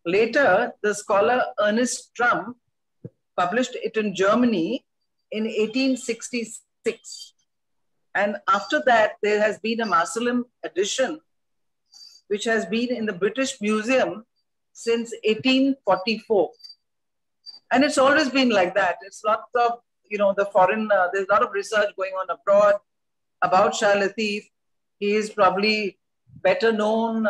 Later, the scholar Ernest Trump published it in Germany in 1866. And after that, there has been a mausoleum edition, which has been in the British Museum since 1844. And it's always been like that. It's not the, the foreign, there's a lot of research going on abroad about Shah Lateef. He is probably better known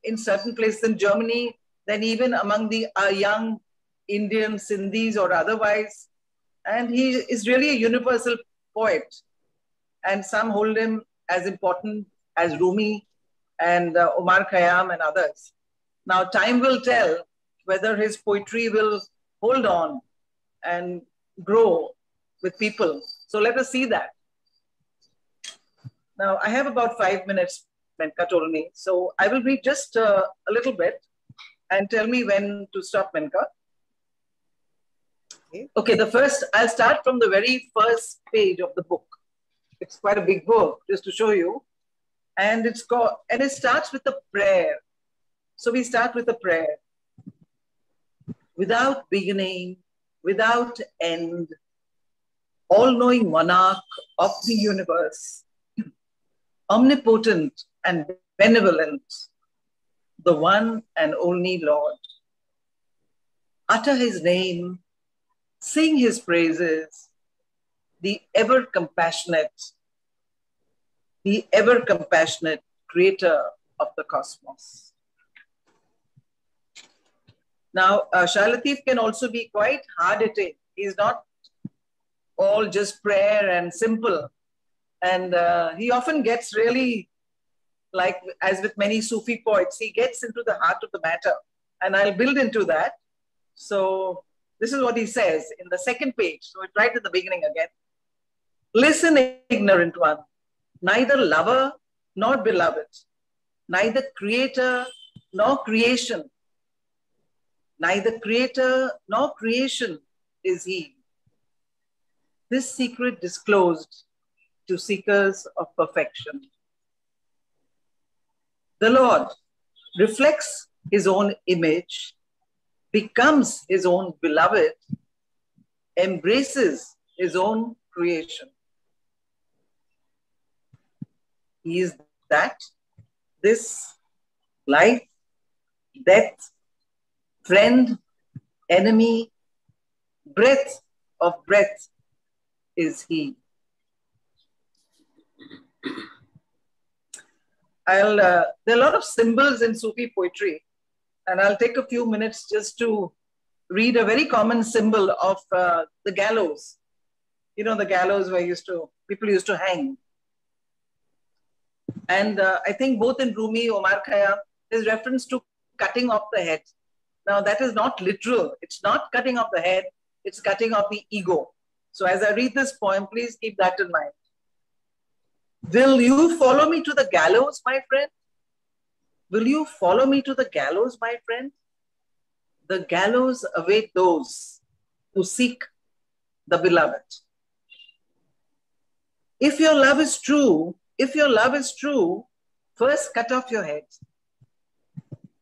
in certain places in Germany than even among the young Indian Sindhis or otherwise. And he is really a universal poet. And some hold him as important as Rumi and Omar Khayyam and others. Now, time will tell whether his poetry will hold on and grow with people. So let us see that. Now, I have about 5 minutes, Menka told me. So I will read just a little bit and tell me when to stop, Menka. Okay, I'll start from the very first page of the book. It's quite a big book, just to show you. And it starts with a prayer. So we start with a prayer. Without beginning, without end, all-knowing monarch of the universe, omnipotent and benevolent, the one and only Lord. Utter his name, sing his praises, the ever-compassionate creator of the cosmos. Now, Shah Lateef can also be quite hard-hitting. He's not all just prayer and simple. And he often gets really, like as with many Sufi poets, he gets into the heart of the matter. And I'll build into that. So this is what he says in the second page. So it's right at the beginning again. Listen, ignorant one, neither lover nor beloved, neither creator nor creation. Neither creator nor creation is he. This secret disclosed to seekers of perfection. The Lord reflects his own image, becomes his own beloved, embraces his own creation. He is that, this life, death, friend, enemy, breath of breath is he. There are a lot of symbols in Sufi poetry, and I'll take a few minutes just to read a very common symbol of the gallows. You know, the gallows where people used to hang. And I think both in Rumi, Omar Khayyam, there's reference to cutting off the head. Now that is not literal. It's not cutting off the head. It's cutting off the ego. So as I read this poem, please keep that in mind. Will you follow me to the gallows, my friend? Will you follow me to the gallows, my friend? The gallows await those who seek the beloved. If your love is true, first cut off your head.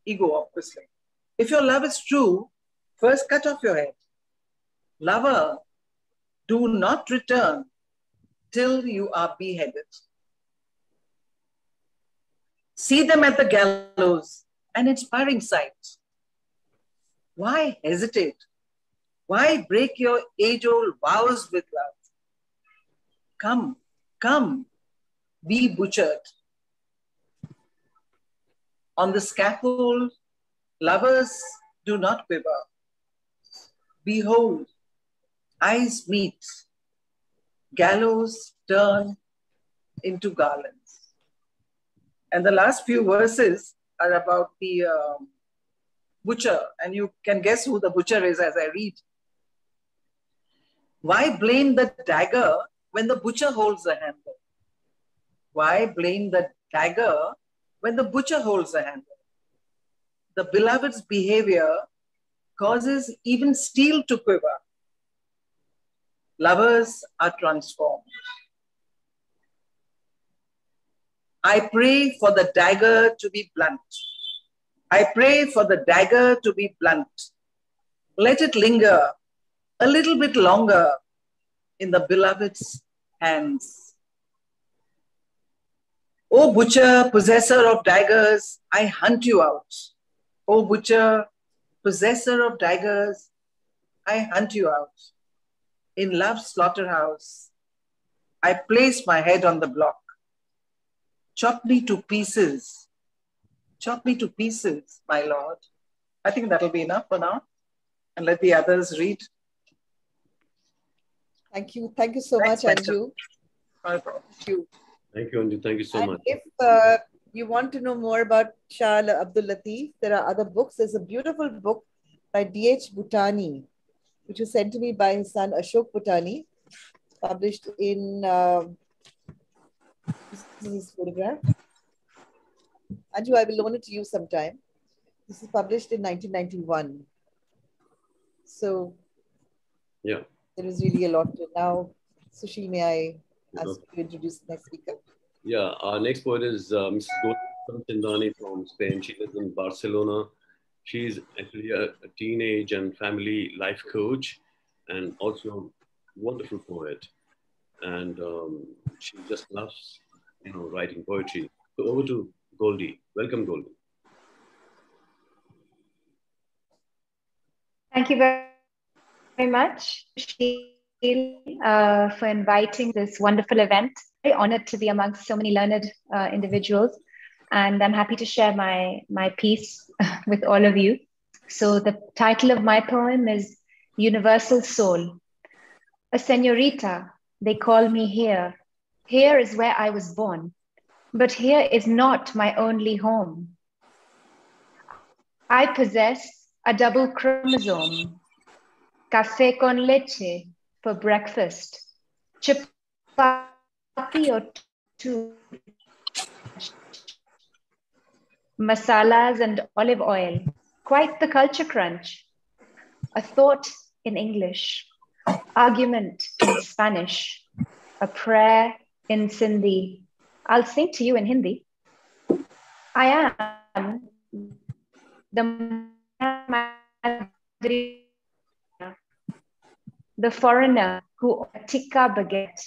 Ego, obviously. If your love is true, first cut off your head. Lover, do not return till you are beheaded. See them at the gallows, an inspiring sight. Why hesitate? Why break your age-old vows with love? Come, come, be butchered. On the scaffold, lovers do not quiver. Behold, eyes meet, gallows turn into garlands. And the last few verses are about the butcher, and you can guess who the butcher is as I read. Why blame the dagger when the butcher holds the handle? Why blame the dagger when the butcher holds the handle? The beloved's behavior causes even steel to quiver. Lovers are transformed. I pray for the dagger to be blunt. I pray for the dagger to be blunt. Let it linger a little bit longer in the beloved's hands. O butcher, possessor of daggers, I hunt you out. O butcher, possessor of daggers, I hunt you out. In love's slaughterhouse, I place my head on the block. Chop me to pieces. Chop me to pieces, my lord. I think that'll be enough for now. And let the others read. Thank you. Thank you so much, Anju. No problem. Thank you. Thank you, Anju. Thank you so much. If you want to know more about Shah Abdul Latif, there are other books. There's a beautiful book by D.H. Bhutani, which was sent to me by his son Ashok Bhutani, published in, this is his photograph. Anju, I will loan it to you sometime. This is published in 1991. So, yeah, there is really a lot to now. Sushil, may I ask you to introduce the next speaker? Yeah, our next poet is Mrs. Tindani from Spain. She lives in Barcelona. She's actually a teenage and family life coach and also a wonderful poet. And she just loves, writing poetry. So over to Goldie. Welcome, Goldie. Thank you very much, Sushil, for inviting this wonderful event. Very honored to be amongst so many learned individuals. And I'm happy to share my piece with all of you. So the title of my poem is Universal Soul. A señorita, they call me here. Here is where I was born. But here is not my only home. I possess a double chromosome. Café con leche for breakfast. Chapati or two. Masalas and olive oil. Quite the culture crunch. A thought in English. Argument in Spanish. A prayer in Sindhi. I'll sing to you in Hindi. I am the foreigner who a tikka baguette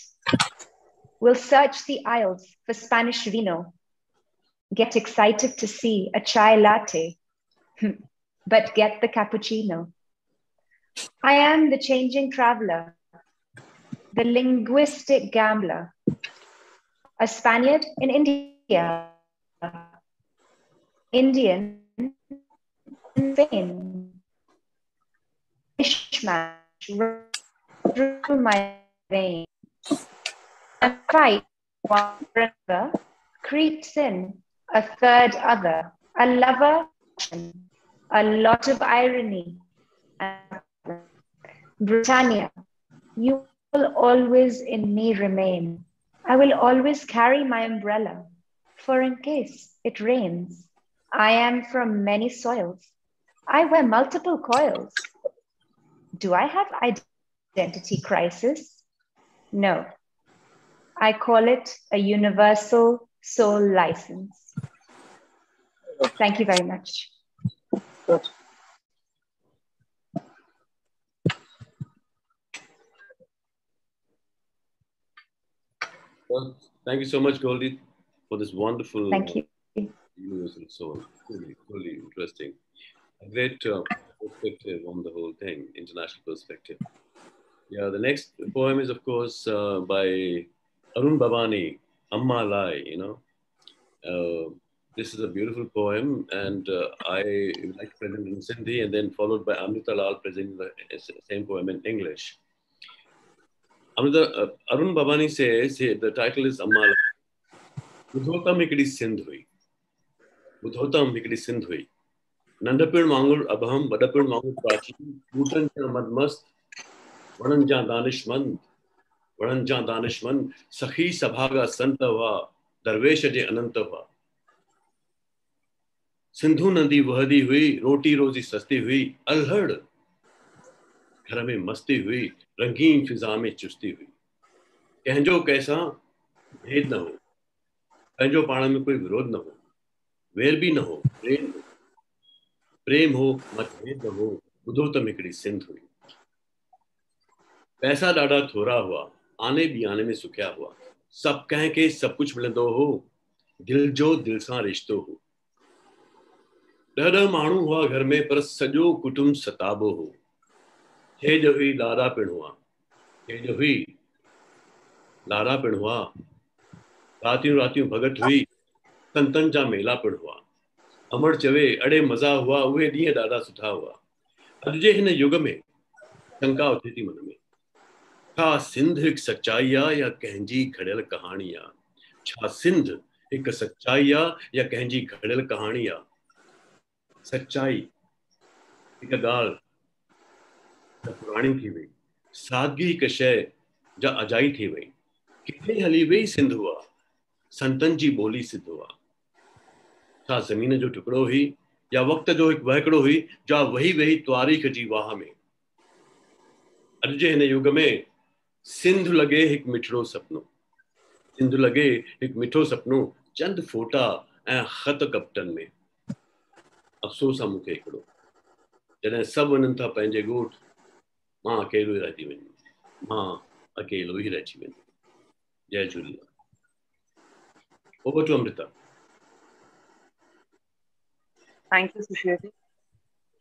will search the aisles for Spanish vino. get excited to see a chai latte, but get the cappuccino. I am the changing traveler, the linguistic gambler, a Spaniard in India, Indian in Spain, mishmash through my veins. A fight one brother creeps in a third other, a lover, a lot of irony. Britannia, you will always in me remain. I will always carry my umbrella, for in case it rains. I am from many soils. I wear multiple coils. Do I have identity crisis? No. I call it a universal soul license. Thank you very much. Good. Well, thank you so much, Goldie, for this wonderful Thank you. universal soul. Really interesting. A great perspective on the whole thing, international perspective. Yeah, the next poem is, of course, by Arun Bhavani, Amma Lai, this is a beautiful poem, and I would like to present in Sindhi, and then followed by Amrita Lal presenting the same poem in English. Arun Bhavani says, the title is Amma Lai. Budhotam hikdi sindh hui. Budhotam hikdi sindh hui. Nandapin mangur abham, badapin mangur prachi, Bhutan cha madmast, Varanjan danishmand, Sakhi sabhaga santava, Darvesh je anantava. Sindhu नदी बहदी हुई, रोटी रोजी सस्ती हुई, अल्हड़ घर में मस्ती हुई, रंगीन फिजा में चुस्ती हुई. कहंजो कैसा भेद न हो, कहंजो पाड़ा में कोई विरोध न हो, वेर भी न हो, प्रेम हो, मतभेद न हो, बुधो तम हिकड़ी सिंध हुई. पैसा डाढ़ा थोड़ा हुआ, आने भी आने में सुख्या हुआ, सब कह के सब कुछ मिलंदो हो, दिल जो दिल सां रिश्तो हो. ॾह माण्हू हुआ घर में, पर सॼो कुटुंब सताबो हो. छेज हुई लारा पिण हुआ, छेज हुई लारा पिण हुआ, रातियूं रातियूं भगत हुई, संतन जा मेला पिण हुआ. अमर चवे अड़े मज़ा हुआ, उहे ॾींहं ॾाढा सुठा हुआ. अॼु जे हिन युग में शंका उथे थी मन में, छा सिंध हिकु सचाई आहे या कंहिंजी घड़ियल कहाणी आहे? छा सिंध हिकु सचाई आहे या कंहिंजी घड़ियल कहाणी आहे? सच्चाई हिकु ॻाल्हि त पुराणी थी वई, सादगी हिकु शइ जा अजाई थी वई. किथे हली वई सिंध हुआ, संतन जी ॿोली सिद्ध हुआ. छा ज़मीन जो टुकड़ो हुई या वक़्त जो हिकु वहिकड़ो हुई, जा वही वही तारीख़ जी वाह में. अॼु जे हिन युग में सिंध लॻे हिकु मिठड़ो सपनो, सिंध लॻे हिकु मिठो सपनो, चंद फोटा ऐं ख़त कपटनि में. अफ़सोस आहे मूंखे हिकिड़ो, जॾहिं सभु वञनि था पंहिंजे ॻोठ, मां अकेलो ई रहिजी वेंदुमि, मां अकेलो ई रहिजी वेंदुमि. जय Jhulelal. Over to Amrita. Thank you, Sushil.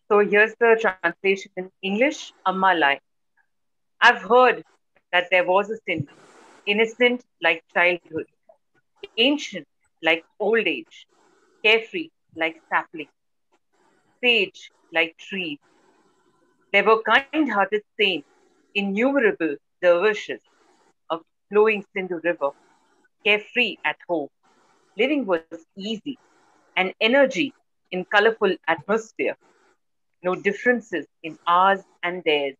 So here's the translation in English, Amma Lai. I've heard that there was a sin, innocent like childhood, ancient like old age, carefree like sapling, sage like trees. There were kind-hearted saints, innumerable dervishes, a flowing Sindhu river, carefree at home. Living was easy, an energy in colorful atmosphere. No differences in ours and theirs.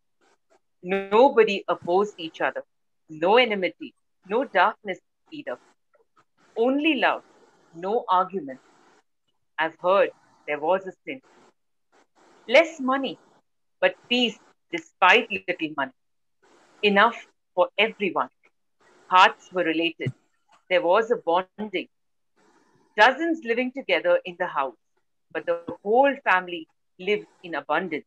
Nobody opposed each other. No enmity, no darkness either. Only love, no argument. I've heard there was a sin. Less money, but peace despite little money. Enough for everyone. Hearts were related. There was a bonding. Dozens living together in the house, but the whole family lived in abundance.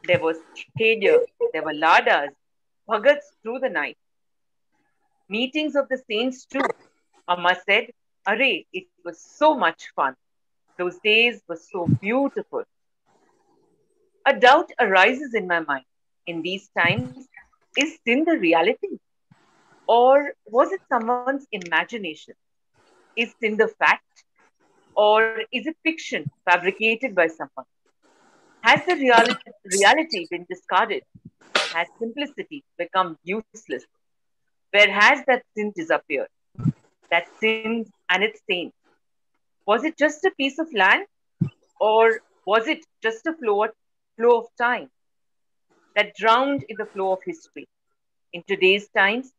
There was Khedya, there were ladas, bhagats through the night. Meetings of the saints too. Amma said, Array, it was so much fun. Those days were so beautiful. A doubt arises in my mind. In these times, is sin the reality? Or was it someone's imagination? Is sin the fact? Or is it fiction fabricated by someone? Has the reality been discarded? Has simplicity become useless? Where has that sin disappeared? That sin and its saint? Was it just a piece of land? Or was it just a flow of time that drowned in the flow of history? In today's times,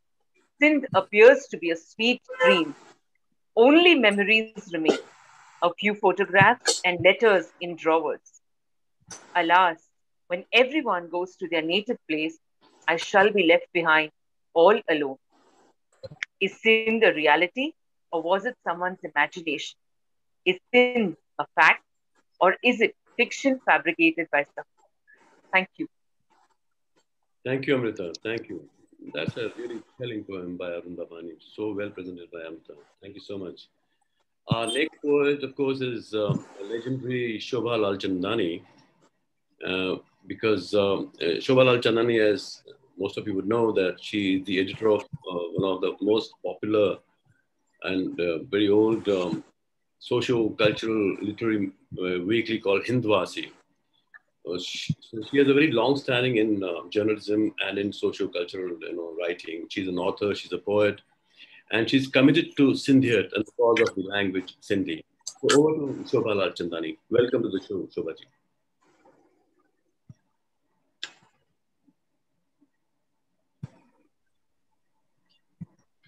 sin appears to be a sweet dream. Only memories remain, a few photographs and letters in drawers. Alas, when everyone goes to their native place, I shall be left behind all alone. Is sin the reality, or was it someone's imagination? Is sin a fact, or is it fiction fabricated by someone? Thank you. Thank you, Amrita. Thank you. That's a really telling poem by Arun Bhavani. So well presented by Amrita. Thank you so much. Our next poet, of course, is legendary Shobha Lalchandani. Because Shobha Lalchandani, as most of you would know, that she is the editor of one of the most popular and very old socio-cultural literary weekly called Hindwasi. She has a very long standing in journalism and in socio-cultural writing. She's an author, she's a poet, and she's committed to Sindhiyat and the cause of the language Sindhi. So over to Shobha Lalchandani. Welcome to the show, Shobhaji.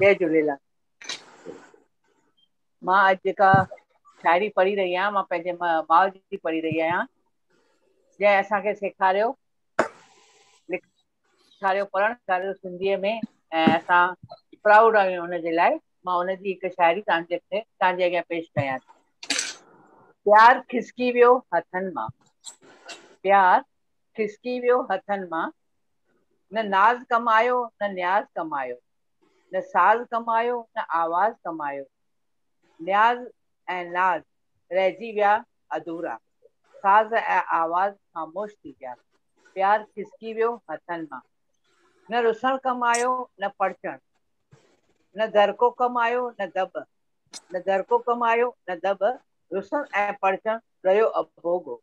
जय झूलेलाल मां अॼु जेका शाइरी पढ़ी रही आहियां मां पंहिंजे Maui जी पढ़ी रही आहियां जंहिं असांखे सेखारियो लिखारियो पढ़णु सेखारियो सिंधीअ में ऐं असां प्राउड आहियूं हुनजे लाइ मां हुनजी हिकु शाइरी तव्हांजे अॻियां पेश कयां थी प्यार खिसकी वियो हथनि मां प्यार खिसकी वियो हथनि मां न नाज़ कमायो न न्याज़ कमायो न साज़ कमायो न आवाज़ कमायो न्याज़ ऐं नाज़ रहिजी विया अधूरा साज़ ऐं आवाज़ ख़ामोश थी विया प्यार खिसकी वियो हथनि मां न रुसण कमायो न पढ़चण न दरको कमायो न दब न दरको कमायो न दब रुसण ऐं पढ़चण रहियो अभोगो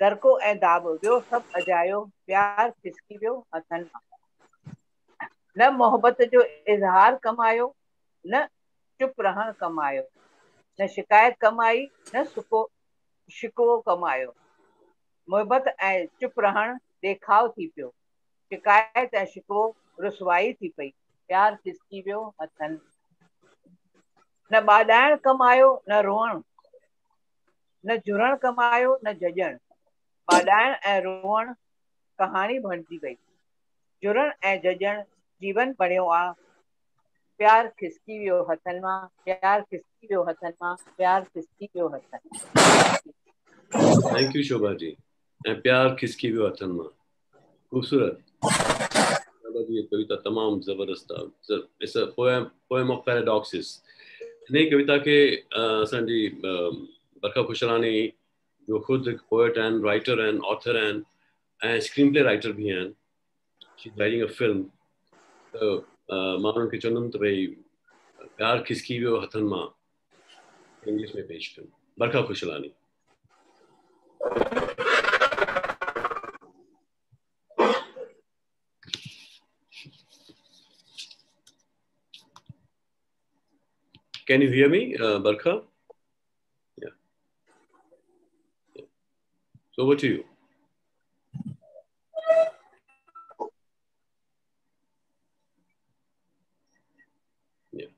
दरको ऐं दाब वियो सभु अजायो प्यार खिसकी वियो हथनि मां न मोहबत जो इज़हार कमायो न चुप रहण कमायो न शिकायत कमाई न शिकवो कमायो मोहबत ऐं चुप रहण ॾेखाव थी पियो शिकायत ऐं शिकवो रुसवाई थी पई प्यार खिसकी वियो हथनि न ॿाॾाइण कमायो न रोअण न जुड़ण कमायो न जॼण ॿाॾाइण ऐं रोअण कहाणी बणिजी वई जुड़ण ऐं जॼण जीवन बणियो आहे प्यार खिसकी वियो हथनि मां प्यार खिसकी वियो हथनि मां प्यार खिसकी वियो हथनि Thank you, Shobha ji. ऐं प्यार खिसकी वियो हथनि मां खूबसूरत ये कविता तमाम जबरदस्त आहे इट्स अ पोएम ऑफ पैराडॉक्सिस हिन कविता के असांजी बरखा खुशरानी जो खुद एक poet and writer and author and screen play writer भी आहिनि she is writing a film त मां उन्हनि खे चवंदुमि त भई प्यार खिसकी वियो हथनि मां इंग्लिश में पेश कनि बरखा खुशरानी Can you hear me, Barkha? Yeah. So over to you. Yeah.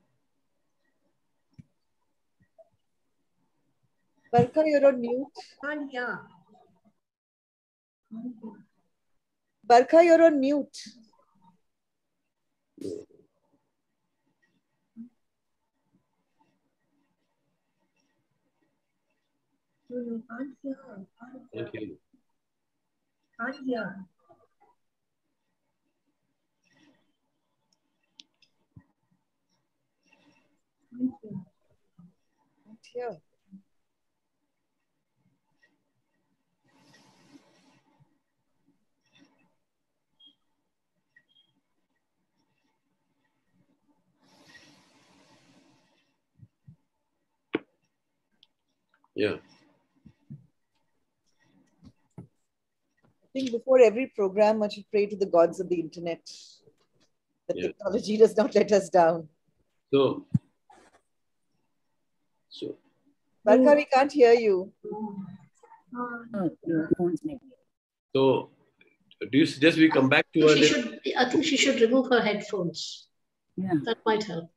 Barkha, you're on mute. Yeah. Barkha, you're on mute. Thank you. hear. Yeah. I think before every program, I should pray to the gods of the internet. The technology does not let us down. So, Barka, we can't hear you. So, do you suggest we come back to her? I think she should remove her headphones. Yeah. That might help.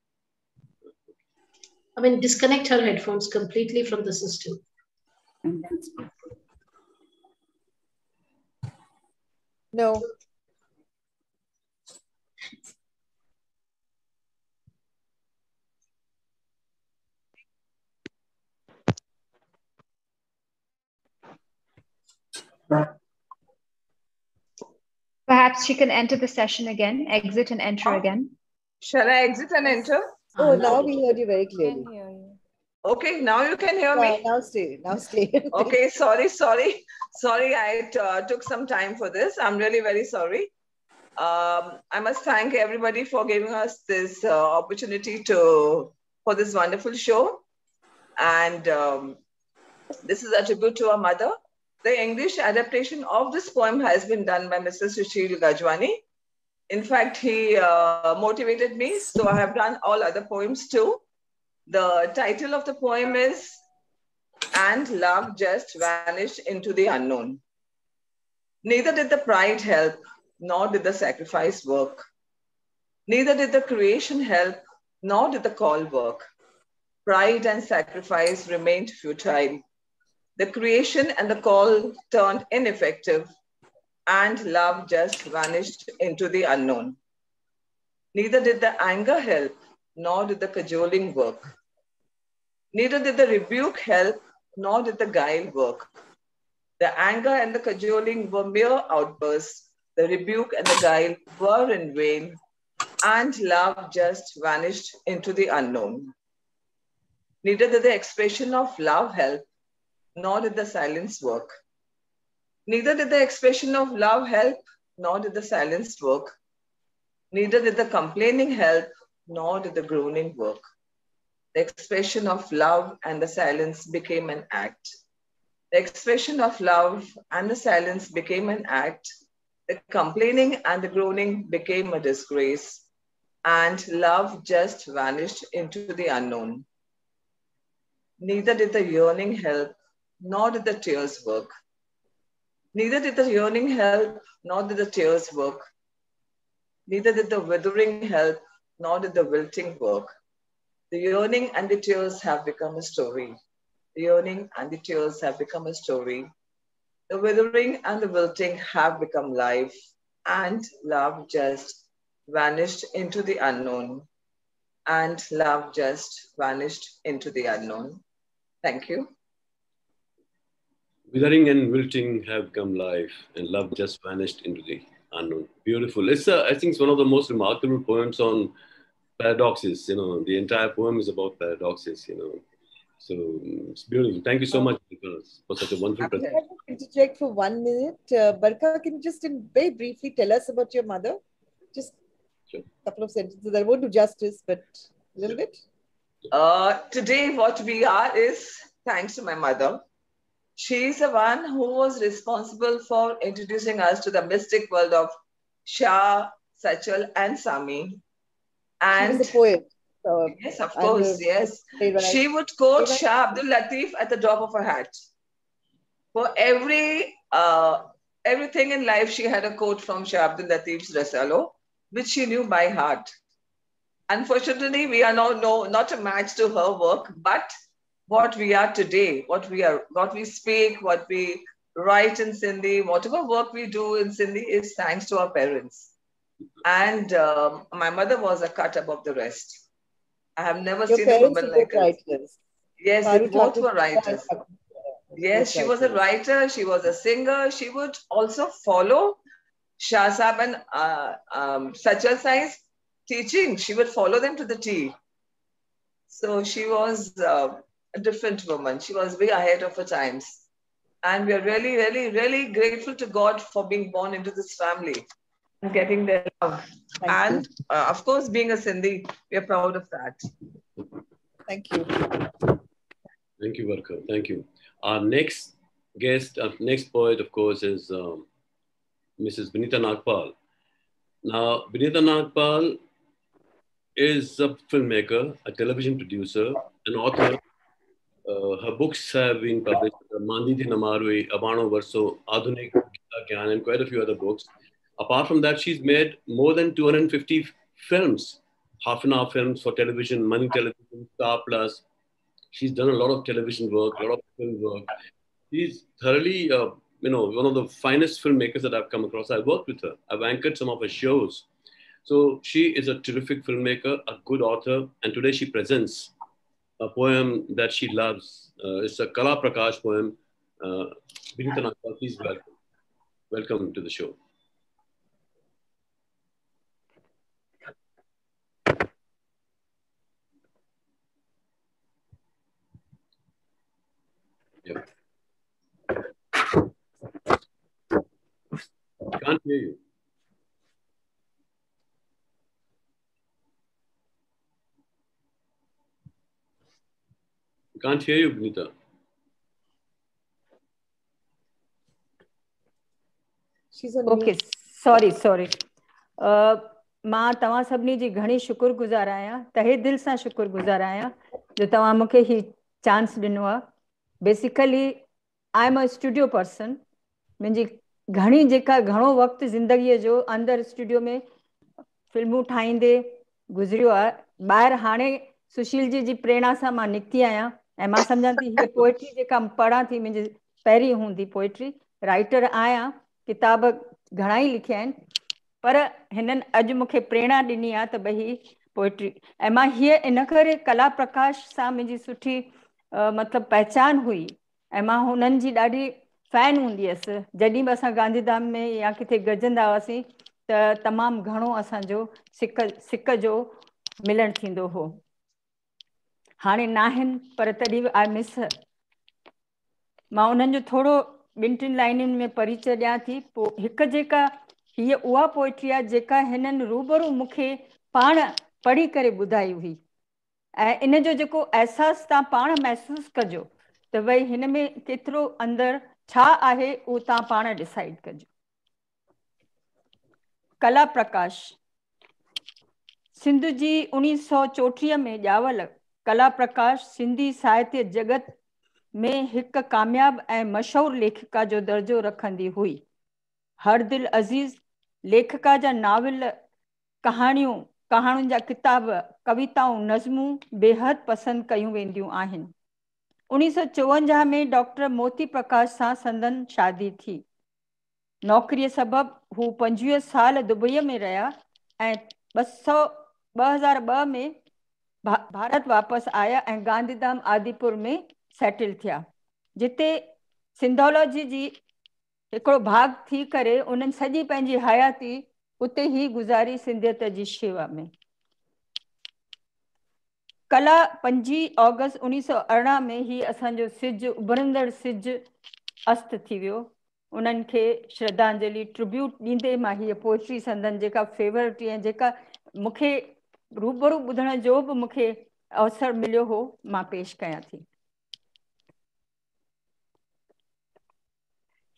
I mean, disconnect her headphones completely from the system. And then speak. No. Perhaps she can enter the session again, exit and enter again. Shall I exit and enter? Oh, now we heard you very clearly. Okay, now you can hear me. Now stay. Now stay. Okay, sorry. I took some time for this. I'm really very sorry. I must thank everybody for giving us this opportunity for this wonderful show. And this is a tribute to our mother. The English adaptation of this poem has been done by Mr. Sushil Gajwani. In fact, he motivated me, so I have done all other poems too. The title of the poem is "And Love Just Vanished into the Unknown." Neither did the pride help, nor did the sacrifice work. Neither did the creation help, nor did the call work. Pride and sacrifice remained futile. The creation and the call turned ineffective, and love just vanished into the unknown. Neither did the anger help, nor did the cajoling work. Neither did the rebuke help, nor did the guile work. The anger and the cajoling were mere outbursts. The rebuke and the guile were in vain, and love just vanished into the unknown. Neither did the expression of love help, nor did the silence work. Neither did the expression of love help, nor did the silence work. Neither did the complaining help, nor did the groaning work. The expression of love and the silence became an act. The expression of love and the silence became an act. The complaining and the groaning became a disgrace. And love just vanished into the unknown. Neither did the yearning help, nor did the tears work. Neither did the yearning help, nor did the tears work. Neither did the withering help, nor did the wilting work. The yearning and the tears have become a story. The yearning and the tears have become a story. The withering and the wilting have become life, and love just vanished into the unknown. And love just vanished into the unknown. Thank you. Withering and wilting have come life, and love just vanished into the unknown. Beautiful. It's I think it's one of the most remarkable poems on paradoxes. The entire poem is about paradoxes. So it's beautiful. Thank you so much for such a wonderful presentation. I'd like to interject for 1 minute. Barka, can you just very briefly tell us about your mother? Just a couple of sentences. I won't do justice, but a little bit. Today, what we are is thanks to my mother. She's the one who was responsible for introducing us to the mystic world of Shah, Sachal, and Sami. And she was a poet. Yes, of course, yes. She would quote Shah Abdul Latif at the drop of her hat. For everything in life, she had a quote from Shah Abdul Latif's Rasalo, which she knew by heart. Unfortunately, we are not a match to her work, but what we are today, what we speak, what we write in Sindhi, whatever work we do in Sindhi is thanks to our parents. And my mother was a cut above the rest. I have never seen a woman like her. Yes, they both were writers. Yes, she was a writer. She was a singer. She would also follow Shah Sahab and Sachal Sai's teaching. She would follow them to the T. So she was a different woman. She was way ahead of her times. And we are really, really, really grateful to God for being born into this family and getting their love. And of course, being a Sindhi, we are proud of that. Thank you. Thank you, Varka. Thank you. Our next guest, our next poet, of course, is Mrs. Vinita Nagpal. Now, Vinita Nagpal is a filmmaker, a television producer, an author. Her books have been published, Manditi Namarui, Abano Verso, Adhunik Gyan, and quite a few other books. Apart from that, she's made more than 250 films, half-an-hour films for television, Money Television, Star Plus. She's done a lot of television work, a lot of film work. She's thoroughly, one of the finest filmmakers that I've come across. I worked with her. I've anchored some of her shows. So she is a terrific filmmaker, a good author, and today she presents a poem that she loves. It's a Kala Prakash poem. Vinita Nagpal, please welcome. Welcome to the show. Yeah. I can't hear you. I can't hear you, Vinita. Okay, sorry. मां तव्हां सभिनी जी घणी शुक्रगुज़ार आहियां, तहे दिल सां शुक्रगुज़ार आहियां जो तव्हां मूंखे ही चांस ॾिनो आहे. Basically I am a studio person. मुंहिंजी घणी घणो वक़्तु ज़िंदगीअ जो अंदरि स्टूडियो में फिल्मूं ठाहींदे गुज़रियो आहे. ॿाहिरि हाणे सुशील जी प्रेरणा सां मां निकिती आहियां ऐं मां सम्झां थी हीअ पोएट्री जेका पढ़ां थी मुंहिंजी पहिरीं हूंदी पोएट्री. राइटर आहियां, किताब घणा ई लिखिया आहिनि, पर हिननि अॼु मूंखे प्रेरणा ॾिनी आहे त भई पोएट्री. ऐं मां हीअ इन करे कला प्रकाश सां मुंहिंजी सुठी मतिलबु पहचान हुई ऐं मां हुननि जी ॾाढी फैन हूंदी हुअसि. जॾहिं बि असां गांधीधाम में या किथे गॾजंदा हुआसीं त तमामु घणो असांजो सिक जो मिलणु थींदो हो. हाणे न आहिनि पर तॾहिं बि आई मिस. मां उन्हनि जो थोरो 2-3 लाइनुनि में परिचय ॾियां थी. पोइ हिकु जेका हीअ उहा पोएट्री आहे जेका हिननि रूबरू मूंखे पाण पढ़ी करे ॿुधाई हुई ऐं इन जो जेको अहसासु तव्हां पाण महसूसु कजो त भई हिन में केतिरो अंदरि छा आहे उहो तव्हां पाण डिसाइड कजो. कला प्रकाश. सिंध जी 1934 में ॼावल कला प्रकाश सिंधी साहित्य जगत में हिकु कामयाबु ऐं मशहूरु लेखिका जो दर्जो रखंदी हुई. हर दिल अज़ीज़ लेखिका जा नाविल, कहाणियुनि जा किताब, कविताऊं, नज़मूं बेहद पसंदि कयूं वेंदियूं आहिनि. 1954 में डॉक्टर मोती प्रकाश सां संदन शादी थी. नौकरीअ सबबु हू 25 साल दुबईअ में रहिया ऐं 2002 में भारत वापसि आया ऐं गांधीधाम आदिपुर में सेटल थिया, जिते सिंधोलॉजी जी हिकिड़ो भाग थी करे उन्हनि सॼी पंहिंजी हयाती उते ई गुज़ारी सिंधियत जी शेवा में. कला 5 ऑगस्ट 1918 में ही असांजो सिज उभरंदड़ सिज अस्त थी वियो. उन्हनि खे श्रद्धांजलि ट्रिब्यूट ॾींदे मां हीअ पोएट्री संदन जेका फेवरेट ऐं जेका मूंखे रूबरू ॿुधण जो बि मूंखे अवसर मिलियो हो मां पेश कयां थी.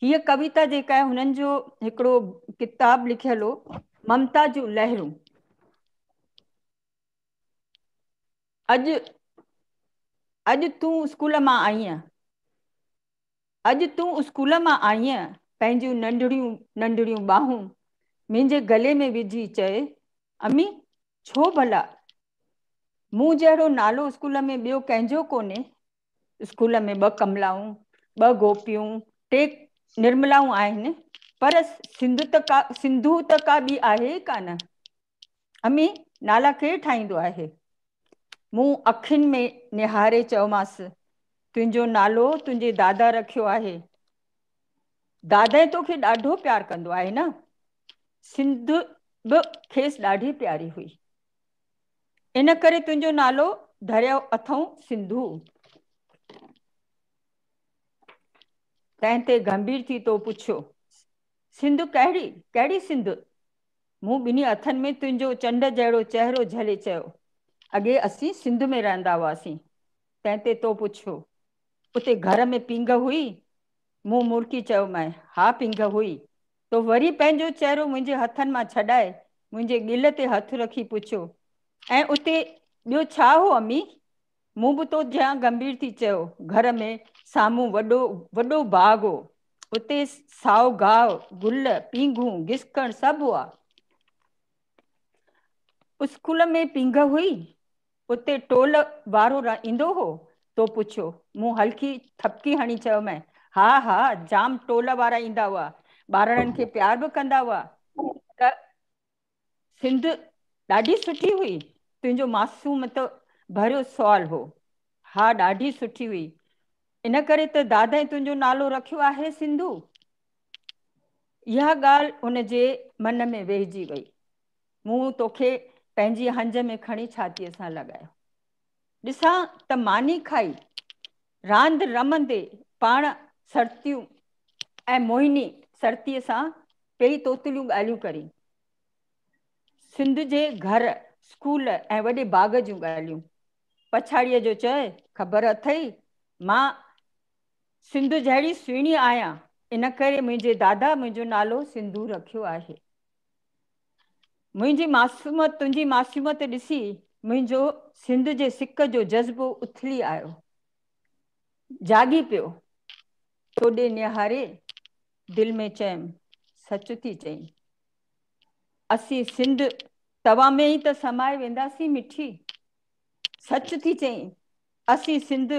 हीअ कविता जेका आहे हुननि जो हिकिड़ो किताब लिखियल हो, ममता जूं लहरूं. अॼु तूं स्कूल मां आईं, अॼु तूं स्कूल मां आईं, पंहिंजूं नंढड़ियूं नंढड़ियूं बाहूं मुंहिंजे गले में विझी चए, अमी छो भला मूं जहिड़ो नालो स्कूल में ॿियो कंहिंजो कोन्हे. स्कूल में 2 कमलाऊं, 2 गोपियूं, 3 निर्मलाऊं आहिनि, पर सिंधू त का ॿी आहे ई कान. अमी नाला केरु ठाहींदो आहे. मूं अखियुनि में निहारे चयोमांसि, तुंहिंजो नालो तुंहिंजे दादा रखियो आहे. दादा तोखे ॾाढो प्यार कंदो आहे न. सिंध बि खेसि ॾाढी प्यारी हुई, इन करे तुंहिंजो नालो धरियो अथऊं सिंधू. तंहिं ते गंभीर थी तो पुछियो, सिंध कहिड़ी कहिड़ी सिंध? मूं ॿिन्ही हथनि में तुंहिंजो चंड जहिड़ो चहिरो झले चयो, अॻे असीं सिंध में रहंदा हुआसीं। तंहिं ते तो पुछियो, उते घर में पिंग हुई? मूं मुर्की चयोमांइ, हा पिंग हुई। तो वरी पंहिंजो चहिरो मुंहिंजे हथनि मां छॾाए मुंहिंजे गिल ते हथु रखी पुछियो, ऐं उते ॿियो छा हो अमी? मूं बि तो ज्यां गंभीर थी चयो, घर में साम्हूं वॾो वॾो बाग़ हो, उते साओ गाहु, गुल, पींघूं, गिसकण सभु हुआ। स्कूल में पिंग हुई? उते टोल वारो ईंदो हो? तो पुछियो। मूं हल्की थपकी हणी चयोमांइ, हा हा जाम टोल वारा ईंदा हुआ, ॿारनि खे प्यार बि कंदा हुआ। त सिंध ॾाढी सुठी हुई? तुंहिंजो मासूम त भरियो सुवाल हो। हा ॾाढी सुठी हुई, इन करे त दादाई तुंहिंजो नालो रखियो आहे सिंधू। इहा ॻाल्हि उनजे मन में वेहिजी वई। मूं तोखे पंहिंजी हंज में खणी छातीअ सां लॻायो। ॾिसां त मानी खाई रांदि रमंदे पाण सरतियूं ऐं मोहिनी सरतीअ सां पेई तोतलियूं ॻाल्हियूं करी। सिंध जे घर, स्कूल ऐं वॾे बाग़ जूं ॻाल्हियूं। पछाड़ीअ जो चए, ख़बर अथई मां सिंध जहिड़ी सुहिणी आहियां, इन करे मुंहिंजे दादा मुंहिंजो नालो सिंधू रखियो आहे। मुंहिंजी मासूमत तुंहिंजी मासूमत ॾिसी मुंहिंजो सिंध जे सिक जो जज़्बो उथली आयो, जागी पियो। तोॾे निहारे दिलि में चयमि, सच थी चईं, असीं सिंध तव्हां में ई त समाए वेंदासीं मिठी। सच थी चईं, असीं सिंध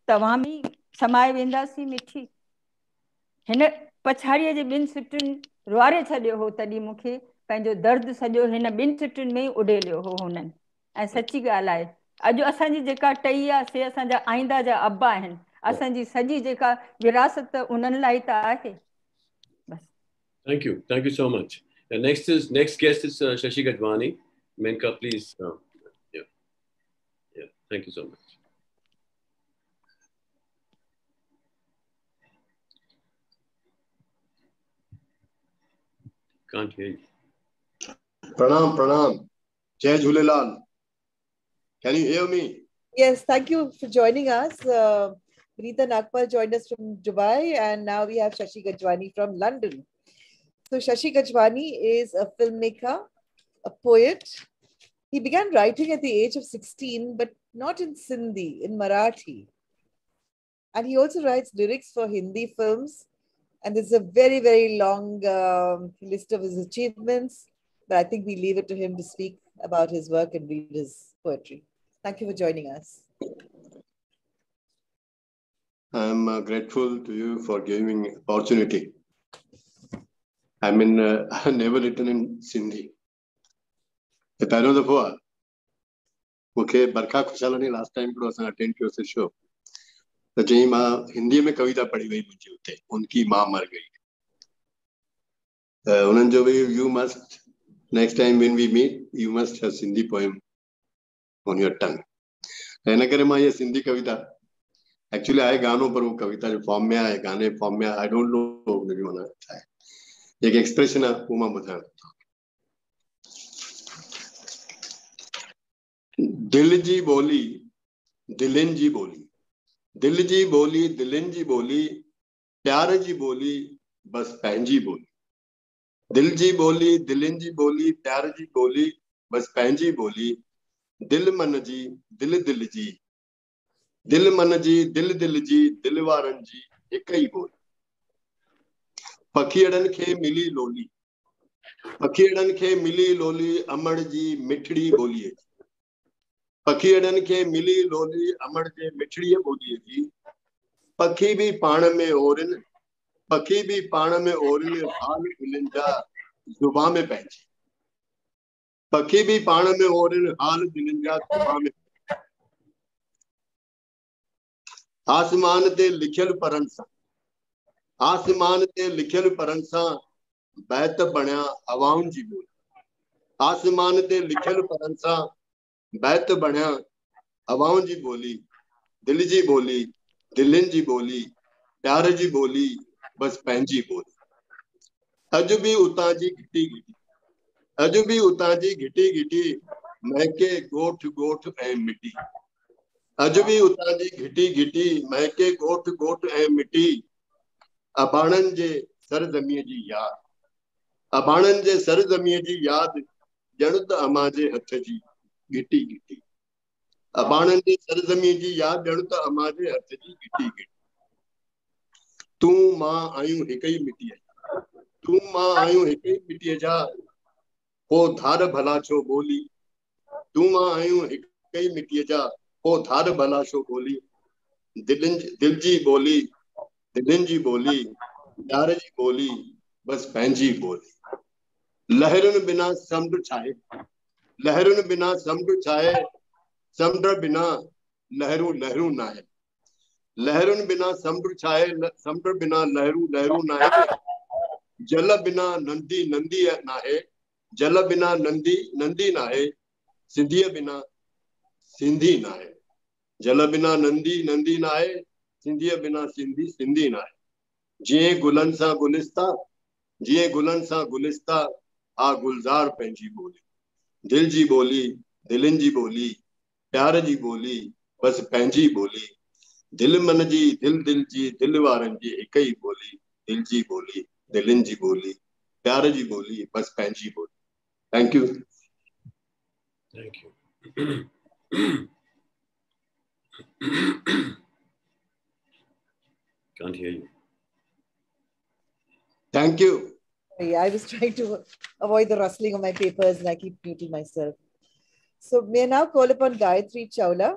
तव्हां में ई समाए वेंदासीं मिठी। हिन पछाड़ीअ जे ॿिनि सिटुनि रुआरे छॾियो हो, तॾहिं मूंखे पंहिंजो दर्द सॼो हिन ॿिनि सिटुनि में ई उॾेलियो हो हुननि। ऐं सची ॻाल्हि आहे, अॼु असांजी जेका टई आहे से असांजा आईंदा जा अब्बा आहिनि। असांजी सॼी जेका विरासत उन्हनि लाइ त आहे। Thank you so much. And next guest is Shashi Gadwani. Menka, please. Yeah, thank you so much. Can't hear you. Pranam. Jai Jhulelal. Can you hear me? Yes, thank you for joining us. Preeta Nagpal joined us from Dubai, and now we have Shashi Gajwani from London. So Shashi Gajwani is a filmmaker, a poet. He began writing at the age of 16, but not in Sindhi, in Marathi. And he also writes lyrics for Hindi films. And there's a very, very long list of his achievements, but I think we leave it to him to speak about his work and read his poetry. Thank you for joining us. I'm grateful to you for giving me opportunity. I mean, I've never written in Sindhi. The पहिरों दफ़ो आहे मूंखे बरखा खुशालानी last time हिकिड़ो असां attend कयोसीं show त चई मां हिंदी में कविता पढ़ी वई मुंहिंजी उते उनकी मां मर गई त उन्हनि जो बि you must next time when we meet you must have Sindhi poem on your tongue. हिन करे मां ये सिंधी कविता एक्चुअली आहे गानो पर वो कविता जो फॉर्म में आहे गाने फॉर्म में आई डोंट नो हुनजी माना छा आहे एक एक्सप्रेशन आहे वो मां ॿुधाइण दिल जी बोली दिलनि जी बोली दिल जी बोली दिलनि जी बोली प्यार जी बोली बस पंहिंजी बोली दिल जी बोली दिलनि जी बोली प्यार जी बोली बस पंहिंजी बोली दिल मन जी दिल दिल जी दिल मन जी दिल दिल जी दिल वारनि जी हिक ई बोली पखीअड़नि खे मिली लोली पखीअड़नि खे मिली लोली अमड़ जी मिठड़ी ॿोलीअ जी पखीअड़नि खे मिली लोली अमड़ जे मिठड़ीअ ॿोलीअ जी पखी बि पाण में ओरनि पखी बि पाण में ओरनि हाल दिलनि जा ज़ुबां में पंहिंजी पखी बि पाण में ओरनि हाल दिलनि जा ज़ुबां में आसमान ते लिखियल परनि सां आसमान ते लिखियल परनि सां बैत बणिया हवाउनि जी ॿोली आसमान ते लिखियल परनि सां बैत बणिया हवाउनि जी ॿोली दिल जी ॿोली दिलनि जी ॿोली प्यार जी ॿोली बस पंहिंजी ॿोली। अॼु बि उतां जी घिटी घिटी, अॼु बि उतां जी घिटी घिटी महके ॻोठ ॻोठ ऐं मिटी। अॼु बि उतां जी घिटी घिटी महके ॻोठ ॻोठ ऐं मिटी। अबाणनि जे सरज़मीअ जी यादि, अबाणनि जे सरज़मीअ जी यादि, ॼण त अमां जे हथ जी घिटी घिटी। अबाणनि जे सरज़मीअ जी यादि, ॼण त अमां जे हथ जी घिटी घिटी। तूं मां आहियूं हिक ई मिटीअ जा, तूं मां आहियूं हिक ई मिटीअ जा, पोइ धार भला छो ॿोली। तूं मां आहियूं हिक ई मिटीअ जा, पोइ धार भला छो ॿोली। दिलि जी ॿोली, दिलनि जी ॿोली, प्यार जी ॿोली, बसि पंहिंजी ॿोली। लहरुनि बिना समुंड छाहे, लहरुनि बिना समुंड छाहे, समुंड बिना लहरूं लहरूं नाहे। लहरुनि बिना समुंड छाहे, समुंड बिना लहरूं लहरूं नाहे। जल बिना नंदी नंदी नाहे, जल बिना नंदी नंदी नाहे। सिंधीअ बिना सिंधी नाहे, जल बिना नंदी नंदी नाहे, सिंधीअ बिना सिंधी सिंधी नाहे। जीअं गुलनि सां गुलिस्ता, जीअं गुलनि सां गुलिस्ता, हा गुलज़ार पंहिंजी ॿोली। दिलि जी ॿोली, दिलनि जी ॿोली, प्यार जी ॿोली, बसि पंहिंजी ॿोली। दिलि मन जी, दिलि जी, दिलि वारनि जी हिक ई ॿोली। दिलि जी ॿोली, दिलनि जी ॿोली, प्यार जी ॿोली, बसि पंहिंजी ॿोली। Thank you. Thank you. Can't hear you. Thank you. I was trying to avoid the rustling of my papers and I keep muting myself. So may I now call upon Gayatri Chawla.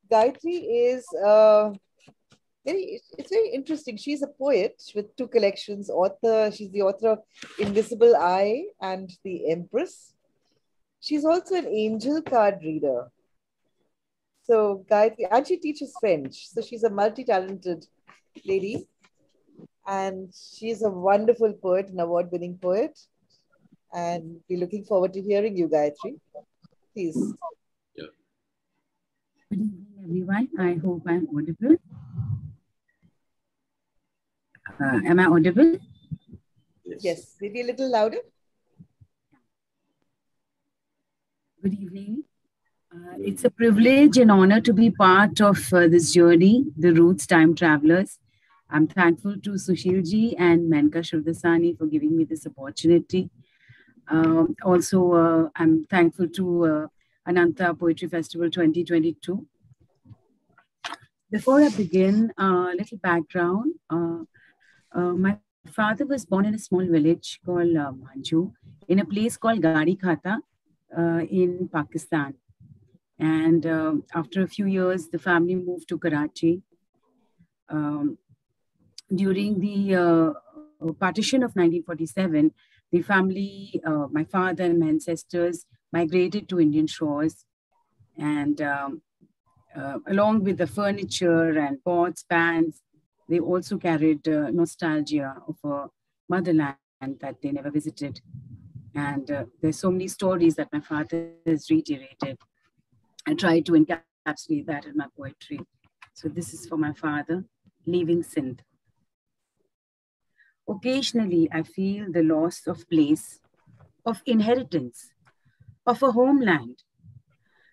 Gayatri is it's very interesting. She's a poet with 2 collections, author. She's the author of Invisible Eye and The Empress. She's also an angel card reader. So Gayatri, and she teaches French. So she's a multi-talented lady. And she's a wonderful poet, an award-winning poet. And we're looking forward to hearing you, Gayatri. Please. Yeah. Good evening, everyone. I hope I'm audible. Am I audible? Yes, maybe a little louder. Good evening. It's a privilege and honor to be part of this journey, the Roots Time Travelers. I'm thankful to Sushilji and Menka Shurdasani for giving me this opportunity. Also, I'm thankful to Anantha Poetry Festival 2022. Before I begin, a little background. My father was born in a small village called Manju, in a place called Gadi Khata in Pakistan. And after a few years, the family moved to Karachi. During the partition of 1947, the family, my father and my ancestors, migrated to Indian shores. And along with the furniture and pots, pans, they also carried nostalgia of a motherland that they never visited. And there's so many stories that my father has reiterated. I try to encapsulate that in my poetry. So this is for my father, leaving Sindh. Occasionally, I feel the loss of place, of inheritance, of a homeland.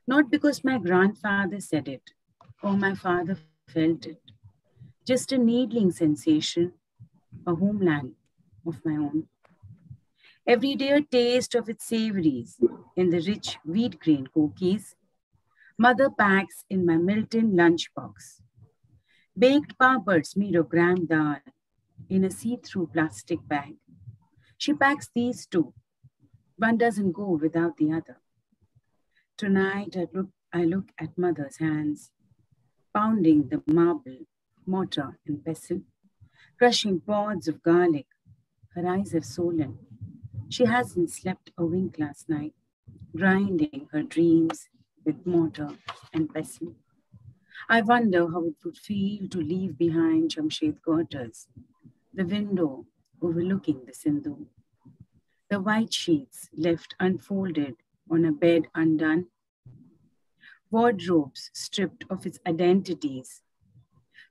Not because my grandfather said it or my father felt it. Just a needling sensation, a homeland of my own. Every day a taste of its savories in the rich wheat grain cookies mother packs in my Milton lunchbox. Baked papads made of gram dal in a see-through plastic bag. She packs these too. One doesn't go without the other. Tonight I look at mother's hands, pounding the marble, mortar and pestle, crushing pods of garlic. Her eyes have swollen. She hasn't slept a wink last night, grinding her dreams with mortar and pestle. I wonder how it would feel to leave behind Jamshed quarters, the window overlooking the Sindhu, the white sheets left unfolded on a bed undone, wardrobes stripped of its identities,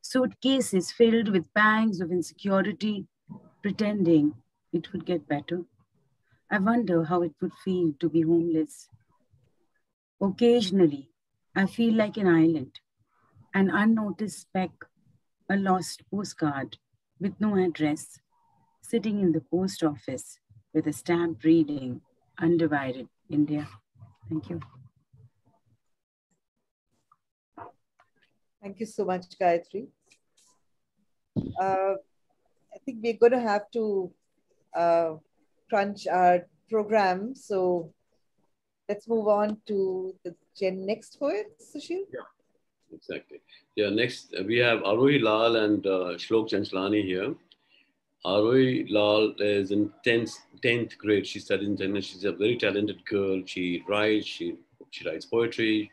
suitcases filled with bags of insecurity, pretending it would get better. I wonder how it would feel to be homeless. Occasionally, I feel like an island, an unnoticed speck, a lost postcard with no address, sitting in the post office with a stamp reading, Undivided India. Thank you. Thank you so much, Gayatri. I think we're going to have to crunch our program. So let's move on to the next poet, Sushil. Yeah, exactly. Yeah, next we have Arohi Lal and Shlok Chanchlani here. Arohi Lal is in 10th grade. She studies in 10th. She's a very talented girl. She writes, she writes poetry.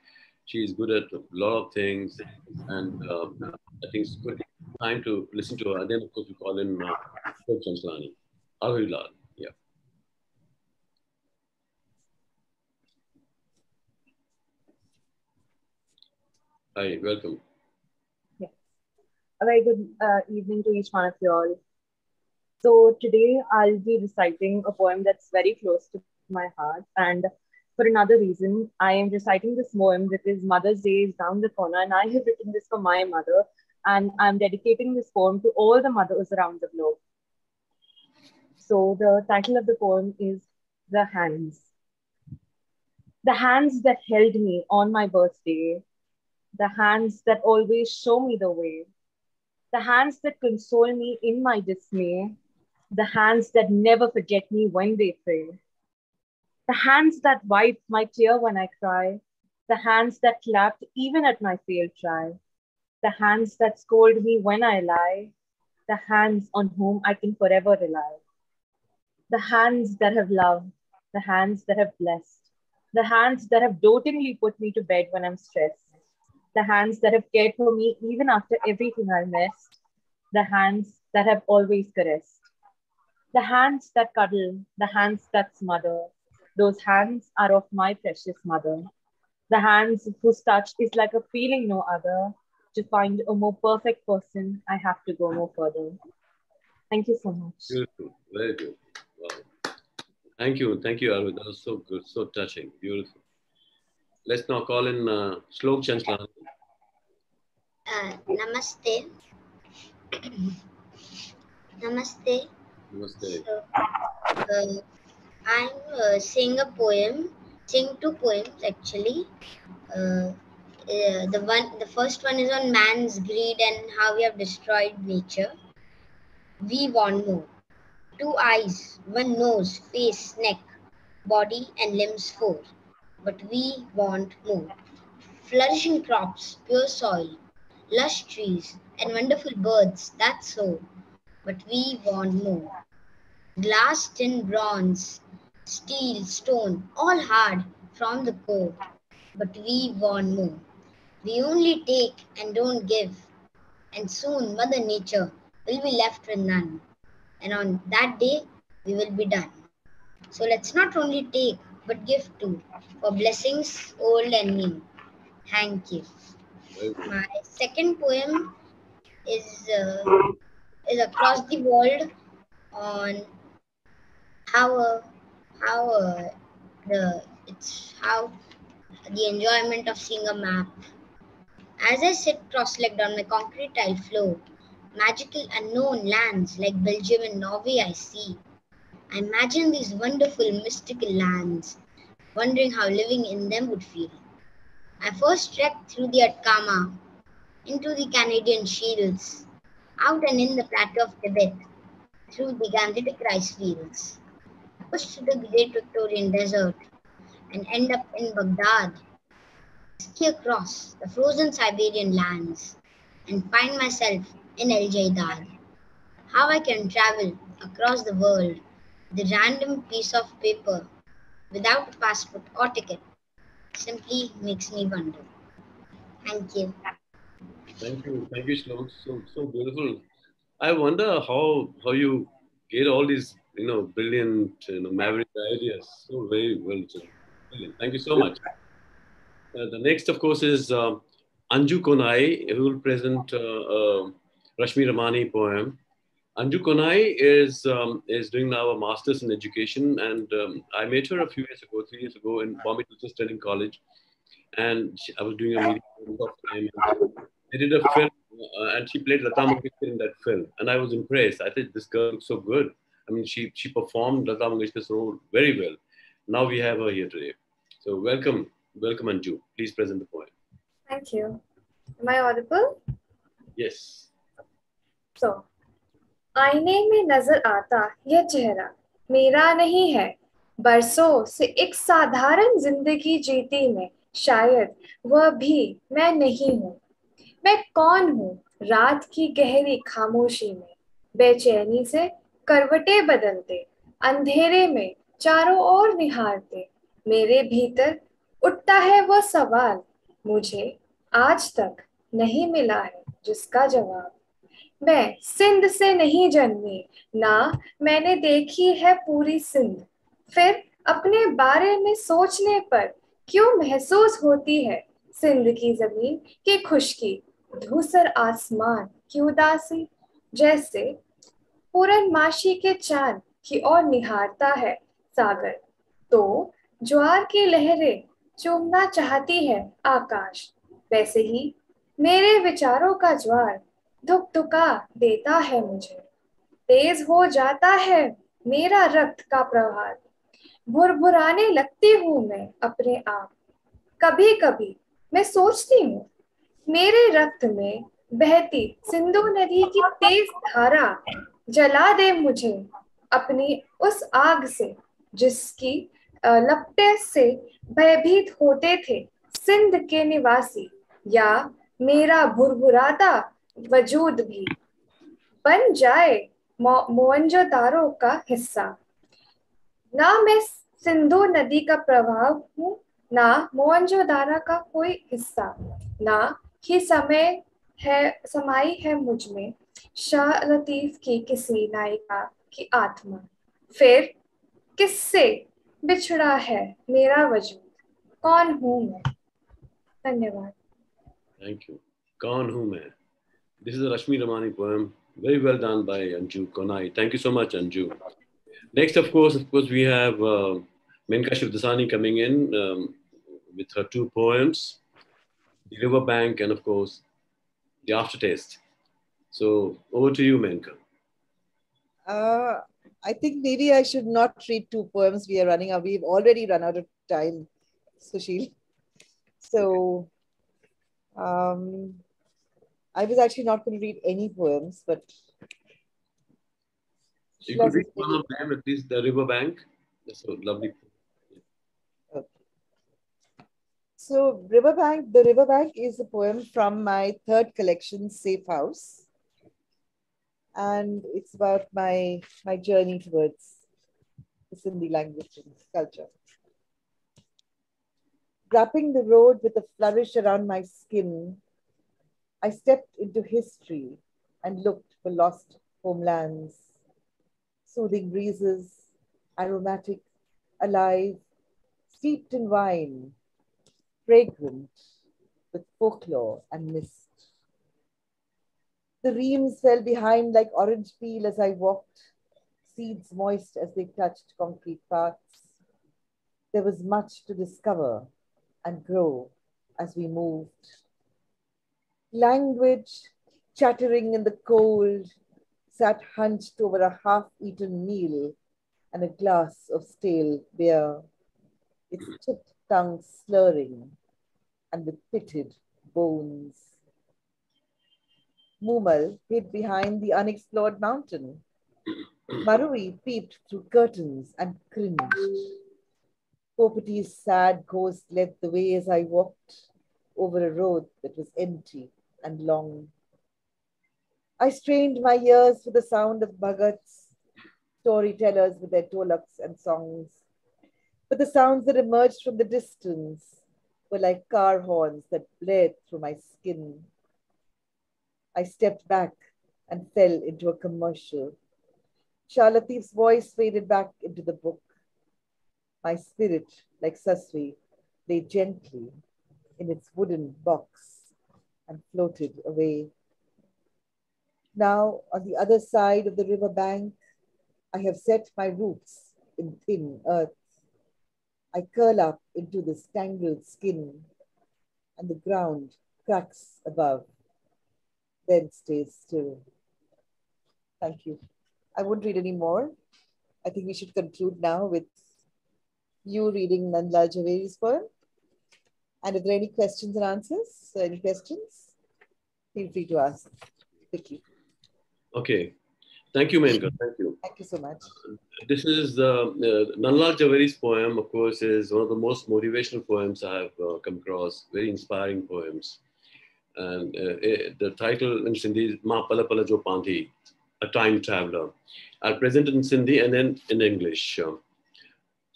She's good at a lot of things. And I think it's good time to listen to her. And then, of course, we call in Shlok Chanchlani. Arohi Lal, yeah. Hi, welcome. Yeah. A very good evening to each one of you all. So today I'll be reciting a poem that's very close to my heart. And for another reason, I am reciting this poem because Mother's Day is down the corner and I have written this for my mother. And I'm dedicating this poem to all the mothers around the globe. So the title of the poem is The Hands. The hands that held me on my birthday. The hands that always show me the way. The hands that console me in my dismay. The hands that never forget me when they pray. The hands that wipe my tear when I cry. The hands that clapped even at my failed try. The hands that scold me when I lie. The hands on whom I can forever rely. The hands that have loved. The hands that have blessed. The hands that have dotingly put me to bed when I'm stressed. The hands that have cared for me even after everything I missed. The hands that have always caressed. The hands that cuddle, the hands that smother, those hands are of my precious mother. The hands whose touch is like a feeling no other. To find a more perfect person, I have to go no further. Thank you so much. Beautiful, very good. Wow. Thank you, Arvind. That was so good, so touching, beautiful. Let's now call in Shlok Chanchlani. Namaste. Namaste. Namaste. So, I'm saying two poems actually. The first one is on man's greed and how we have destroyed nature. We want more. 2 eyes, 1 nose, face, neck, body and limbs 4. But we want more. Flourishing crops, pure soil, lush trees, and wonderful birds, that's so. But we want more. Glass, tin, bronze, steel, stone, all hard from the core. But we want more. We only take and don't give. And soon Mother Nature will be left with none. And on that day, we will be done. So let's not only take, but give too, for blessings old and new. Thank you. My second poem is across the world on how the enjoyment of seeing a map. As I sit cross-legged on my concrete tile floor, magical unknown lands like Belgium and Norway I see. I imagine these wonderful mystical lands, wondering how living in them would feel. I first trekked through the Atacama, into the Canadian Shields, out and in the plateau of Tibet, through the Gangetic rice fields. I pushed through the great Victorian desert and end up in Baghdad, ski across the frozen Siberian lands and find myself in El Jaidad. How I can travel across the world with a random piece of paper without a passport or ticket simply makes me wonder. Thank you. Thank you, Shlok. So beautiful. I wonder how you get all these brilliant maverick ideas. So very well done. Brilliant. Thank you so much. The next, of course, is Anju Konai, who will present Rashmi Ramani poem. Anju Konai is doing now a master's in education, and I met her a few years ago, 3 years ago, in Bombay Teachers Training College, and I was doing a meeting of time. They did a film, and she played Lata Mangeshkar in that film, and I was impressed. I thought this girl looks so good. I mean, she performed Lata Mangeshkar's role very well. Now we have her here today. So welcome Anju. Please present the poem. Thank you. Am I audible? Yes. So, आईने में नजर आता यह चेहरा मेरा नहीं है, बरसों से एक साधारण जिंदगी जीती मैं, शायद वह भी मैं नहीं हूँ। मैं कौन हूँ रात की गहरी खामोशी में, बेचैनी से करवटें बदलते, अंधेरे में चारों ओर निहारते, मेरे भीतर उठता है वह सवाल, मुझे आज तक नहीं मिला है जिसका जवाब। मैं सिंध से नहीं जन्मी, ना मैंने देखी है पूरी सिंध, फिर अपने बारे में सोचने पर क्यों महसूस होती है सिंध की जमीन की खुशकी, धूसर आसमान की उदासी, जैसे पूरनमाशी के चांद की ओर निहारता है सागर, तो ज्वार की लहरें चूमना चाहती है आकाश, वैसे ही मेरे विचारों का ज्वार धुकधुका देता है मुझे, तेज हो जाता है मेरा रक्त का प्रवाह, भुरभुराने लगती हूँ मैं अपने आप। कभी कभी मैं सोचती हूँ मेरे रक्त में बहती सिंधु नदी की तेज धारा जला दे मुझे अपनी उस आग से, जिसकी लपटे से भयभीत होते थे सिंध के निवासी, या मेरा भुरभुराता वजूद भी बन जाए मोहनजोदारो का हिस्सा। ना मैं सिंधु नदी का प्रवाह हूँ, ना मोहनजोदारो का कोई हिस्सा, ना ही समाई है मुझ में शाह लतीफ की किसी नायिका की आत्मा, फिर किससे बिछड़ा है मेरा वजूद, कौन हूँ मैं। धन्यवाद। Thank you. कौन हूँ मैं? This is a Rashmi Ramani poem, very well done by Anju Konai. Thank you so much, Anju. Next, of course, we have Menka Shivdasani coming in with her two poems, The Riverbank and, of course, The Aftertaste. So, over to you, Menka. I think maybe I should not read two poems. We are running out. We've already run out of time, Sushil. So, I was actually not going to read any poems, but you could read one of them, at least The Riverbank. That's so lovely. Okay. So, The Riverbank is a poem from my third collection, Safe House. And it's about my journey towards the Sindhi language and culture. Wrapping the road with a flourish around my skin, I stepped into history and looked for lost homelands, soothing breezes, aromatic, alive, steeped in wine, fragrant with folklore and mist. The reams fell behind like orange peel as I walked, seeds moist as they touched concrete paths. There was much to discover and grow as we moved. Language, chattering in the cold, sat hunched over a half-eaten meal and a glass of stale beer, its chipped tongue slurring and with pitted bones. Mumal hid behind the unexplored mountain. Marui peeped through curtains and cringed. Popati's sad ghost led the way as I walked over a road that was empty and long. I strained my ears for the sound of bhagats, storytellers with their tolaks and songs. But the sounds that emerged from the distance were like car horns that blared through my skin. I stepped back and fell into a commercial. Shah Latif's voice faded back into the book. My spirit, like Saswi, lay gently in its wooden box and floated away. Now, on the other side of the river bank, I have set my roots in thin earth. I curl up into this tangled skin, and the ground cracks above, then stays still. Thank you. I won't read any more. I think we should conclude now with you reading Nandlal Javeri's poem. And if there are any questions and answers, any questions, feel free to ask quickly. Okay. Thank you, Menka. Thank you. Thank you so much. This is Nandlal Javeri's poem, of course, is one of the most motivational poems I have come across, very inspiring poems. And the title in Sindhi is Ma Pala Pala Jo Pandhi, A Time Traveler. I'll present it in Sindhi and then in English.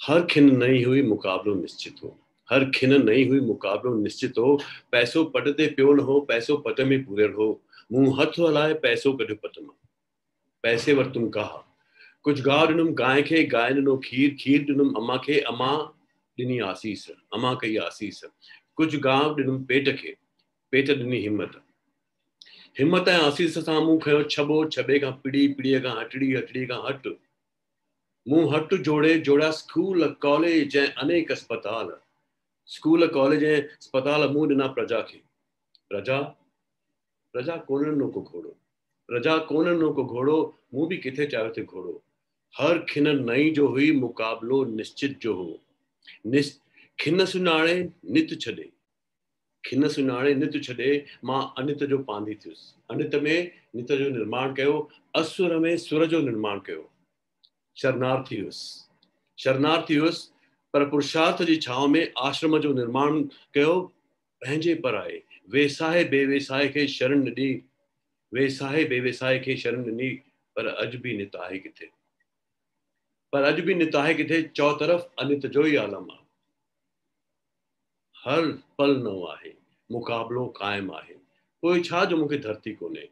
हर खिन नहीं हुई मुकाबलो निश्चित हो, हर खिन नहीं हुई मुकाबलो निश्चित हो, पैसों पटते प्यो न हो, पैसों पट में पूरे हो, मुंह हथ हलाए पैसों कढ पटमा, पैसे वर तुम कहा, कुछ गाव ॾिनुम गाय खे, गाय ॾिनो खीर, खीर ॾिनुम अम्मा खे, अम्मा ॾिनी आसीस, अम्मा कई आसीस, कुछ गाव ॾिनुम पेट खे, पेट ॾिनी हिम्मत, हिम्मत ऐं आसीस सां मूं खयो छॿो, छॿे खां पिड़ी, पिड़ीअ खां हटड़ी, हटड़ी खां हट, मूं हट जोड़े जोड़ा स्कूल कॉलेज ऐं अनेक अस्पताल, स्कूल कॉलेज ऐं अस्पताल मूं ॾिना प्रजा खे, प्रजा प्रजा कोन ॾिनो को घोड़ो, प्रजा कोन ॾिनो को घोड़ो, मूं बि किथे चाहियो थे घोड़ो, हर खिन नई जो हुई मुकाबलो निश्चित जो हो, खिन सुञाणे नित छॾे, खिन सुञाणे नित छॾे, मां अनित जो पांधी थियुसि, अनित में नित जो निर्माण कयो, असुर में सुर जो निर्माण कयो, शरणार्थी हुयुसि, शरणार्थी हुयुसि, पर पुरुषार्थ जी छांव में आश्रम जो निर्माण कयो, पंहिंजे पराए, वेसाए बेवेसाए खे शरण ॾिनी, वेसाए बेवेसाए खे शरण ॾिनी, पर अॼु बि नित आहे किथे, पर अॼु बि नित आहे किथे, चौतरफ़ अनित जो ई आलम आहे, हर पल नओं आहे, मुक़ाबिलो क़ाइमु आहे, पोइ छा जो मूंखे धरती कोन्हे,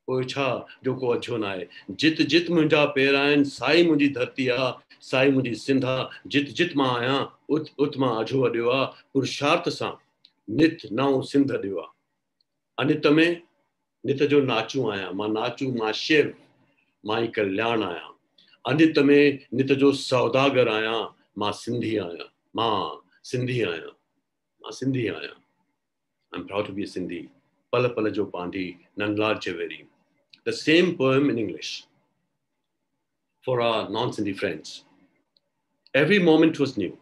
पोइ छा जो को अछो न आहे, जित जित मुंहिंजा पेर आहिनि, साई मुंहिंजी धरती आहे, साई मुंहिंजी सिंध आहे, जित जित मां आहियां, उत उत मां अझो अॾियो आहे, पुरुषार्थ सां नित नओं सिंध अॾियो आहे, अनित में नित जो नाचू आहियां, मां नाचू, मां शिव, मां ई कल्याण आहियां, अनित में नित जो सौदागर आहियां, मां सिंधी आहियां, मां सिंधी आहियां, मां सिंधी आहियां. I'm proud to be a Sindhi. Pala Pala Jo Pandhi, Nandlal Javeri. The same poem in English for our non-Sindhi friends. Every moment was new.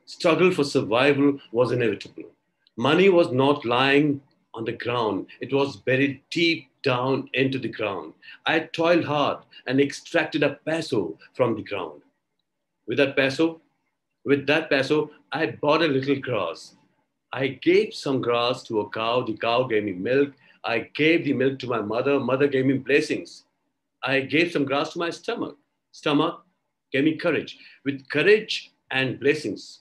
Struggle for survival was inevitable. Money was not lying on the ground. It was buried deep down into the ground. I toiled hard and extracted a peso from the ground. With that peso, I bought a little grass. I gave some grass to a cow. The cow gave me milk. I gave the milk to my mother. Mother gave me blessings. I gave some grass to my stomach. Stomach gave me courage. With courage and blessings,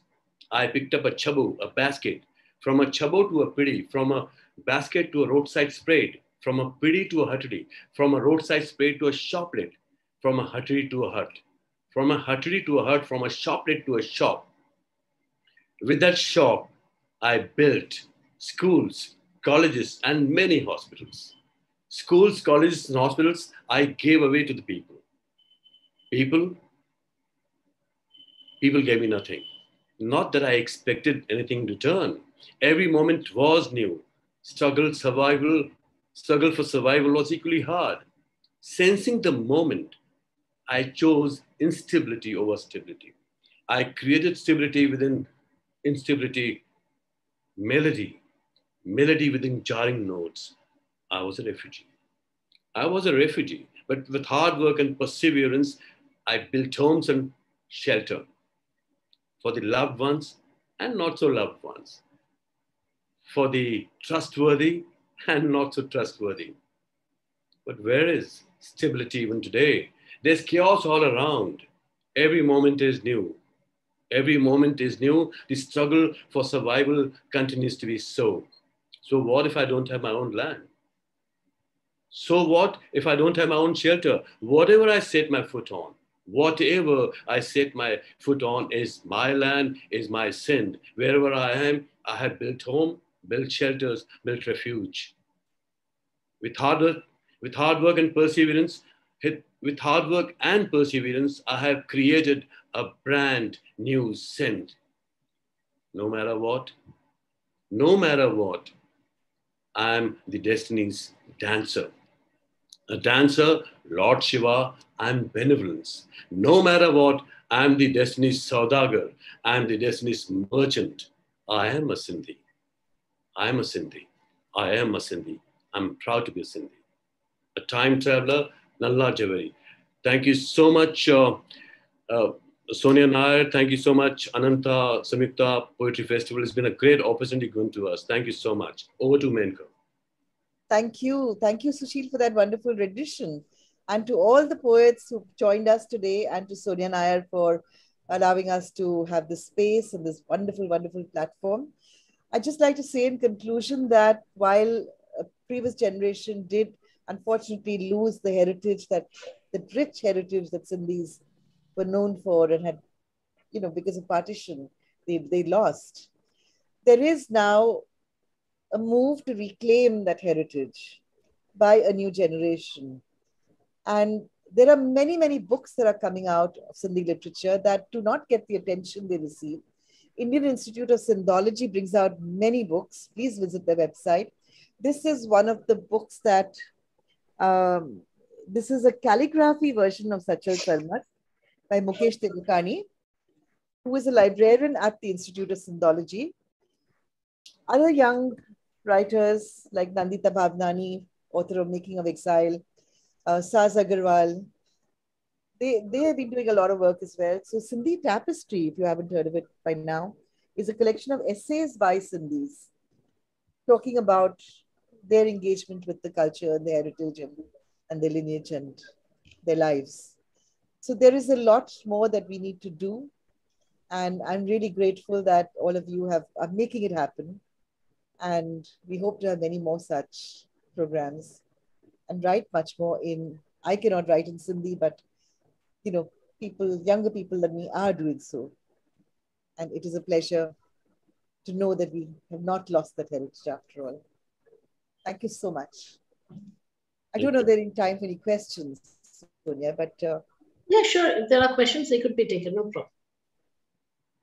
I picked up a chabu, a basket. From a chabo to a pidi, from a basket to a roadside spread, from a pidi to a huttery, from a roadside spread to a shoplet, from a huttery to a hut, from a huttery to a hut, from a shoplet to a shop. With that shop, I built schools, colleges, and many hospitals. Schools, colleges, and hospitals I gave away to the people. People gave me nothing. Not that I expected anything in return. Every moment was new. Struggle for survival was equally hard. Sensing the moment, I chose instability over stability. I created stability within instability, melody within jarring notes. I was a refugee. But with hard work and perseverance, I built homes and shelter for the loved ones and not so loved ones, for the trustworthy and not so trustworthy. But where is stability even today? There's chaos all around. Every moment is new. Every moment is new. The struggle for survival continues to be so. So what if I don't have my own land? So what if I don't have my own shelter? Whatever I set my foot on is my land, is my sin. Wherever I am, I have built home built shelters, built refuge. With hard work and perseverance, I have created a brand new Sindh. No matter what, I am the destiny's dancer. A dancer, Lord Shiva, I am benevolence. No matter what, I am the destiny's saudagar. I am the destiny's merchant. I am a Sindhi. I am a Sindhi. I am a Sindhi. I'm proud to be a Sindhi. A time traveler, Nalla Javeri. Thank you so much, Sonia Nair. Thank you so much, Anantha, Samyukta Poetry Festival. It's been a great opportunity given to us. Thank you so much. Over to Menka. Thank you. Thank you, Sushil, for that wonderful rendition. And to all the poets who joined us today, and to Sonia Nair for allowing us to have this space and this wonderful, wonderful platform. I'd just like to say in conclusion that while a previous generation did unfortunately lose the heritage the rich heritage that Sindhis were known for and had, because of partition, they lost. There is now a move to reclaim that heritage by a new generation. And there are many, many books that are coming out of Sindhi literature that do not get the attention they receive. Indian Institute of Sindhology brings out many books. Please visit their website. This is one of the books that, this is a calligraphy version of Sachal Sarmat by Mukesh Devakani, who is a librarian at the Institute of Sindhology. Other young writers like Nandita Bhavnani, author of Making of Exile, Saz Agarwal, they have been doing a lot of work as well. So Sindhi Tapestry, if you haven't heard of it by now, is a collection of essays by Sindhis talking about their engagement with the culture and their heritage and their lineage and their lives. So there is a lot more that we need to do. And I'm really grateful that all of you are making it happen. And we hope to have many more such programs and write much more I cannot write in Sindhi, but younger people than me are doing so. And it is a pleasure to know that we have not lost that heritage after all. Thank you so much. I don't know if there is time for any questions, Sonia, but... Yeah, sure. If there are questions, they could be taken, no problem.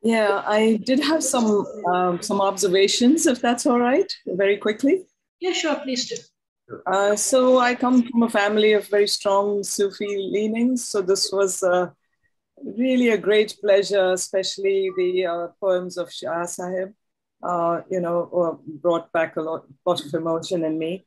Yeah, I did have some observations, if that's all right, very quickly. Yeah, sure, please do. So I come from a family of very strong Sufi leanings. So this was really a great pleasure, especially the poems of Shah Sahib, brought back a lot of emotion in me.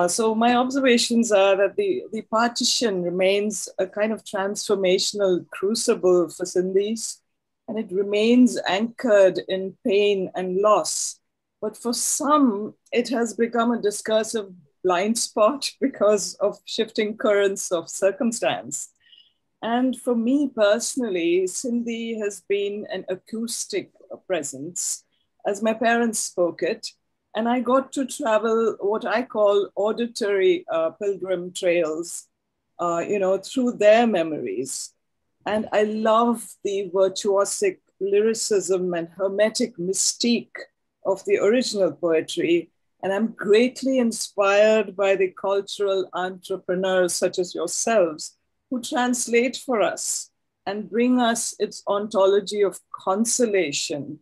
So my observations are that the partition remains a kind of transformational crucible for Sindhis, and it remains anchored in pain and loss. But for some, it has become a discursive blind spot because of shifting currents of circumstance. And for me personally, Sindhi has been an acoustic presence, as my parents spoke it. And I got to travel what I call auditory pilgrim trails, through their memories. And I love the virtuosic lyricism and hermetic mystique of the original poetry. And I'm greatly inspired by the cultural entrepreneurs such as yourselves who translate for us and bring us its ontology of consolation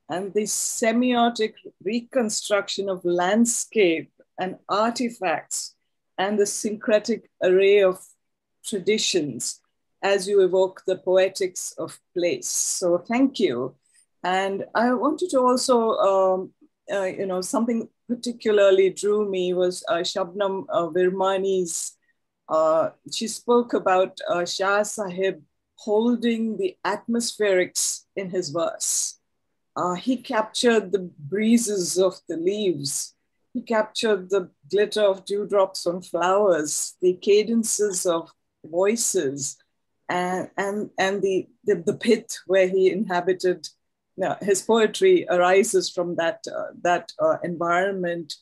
and the semiotic reconstruction of landscape and artifacts and the syncretic array of traditions as you evoke the poetics of place. So thank you. And I wanted to also, something particularly drew me was Shabnam Virmani's, she spoke about Shah Sahib holding the atmospherics in his verse. He captured the breezes of the leaves. He captured the glitter of dewdrops on flowers, the cadences of voices, and the pit where he inhabited. His poetry arises from that environment.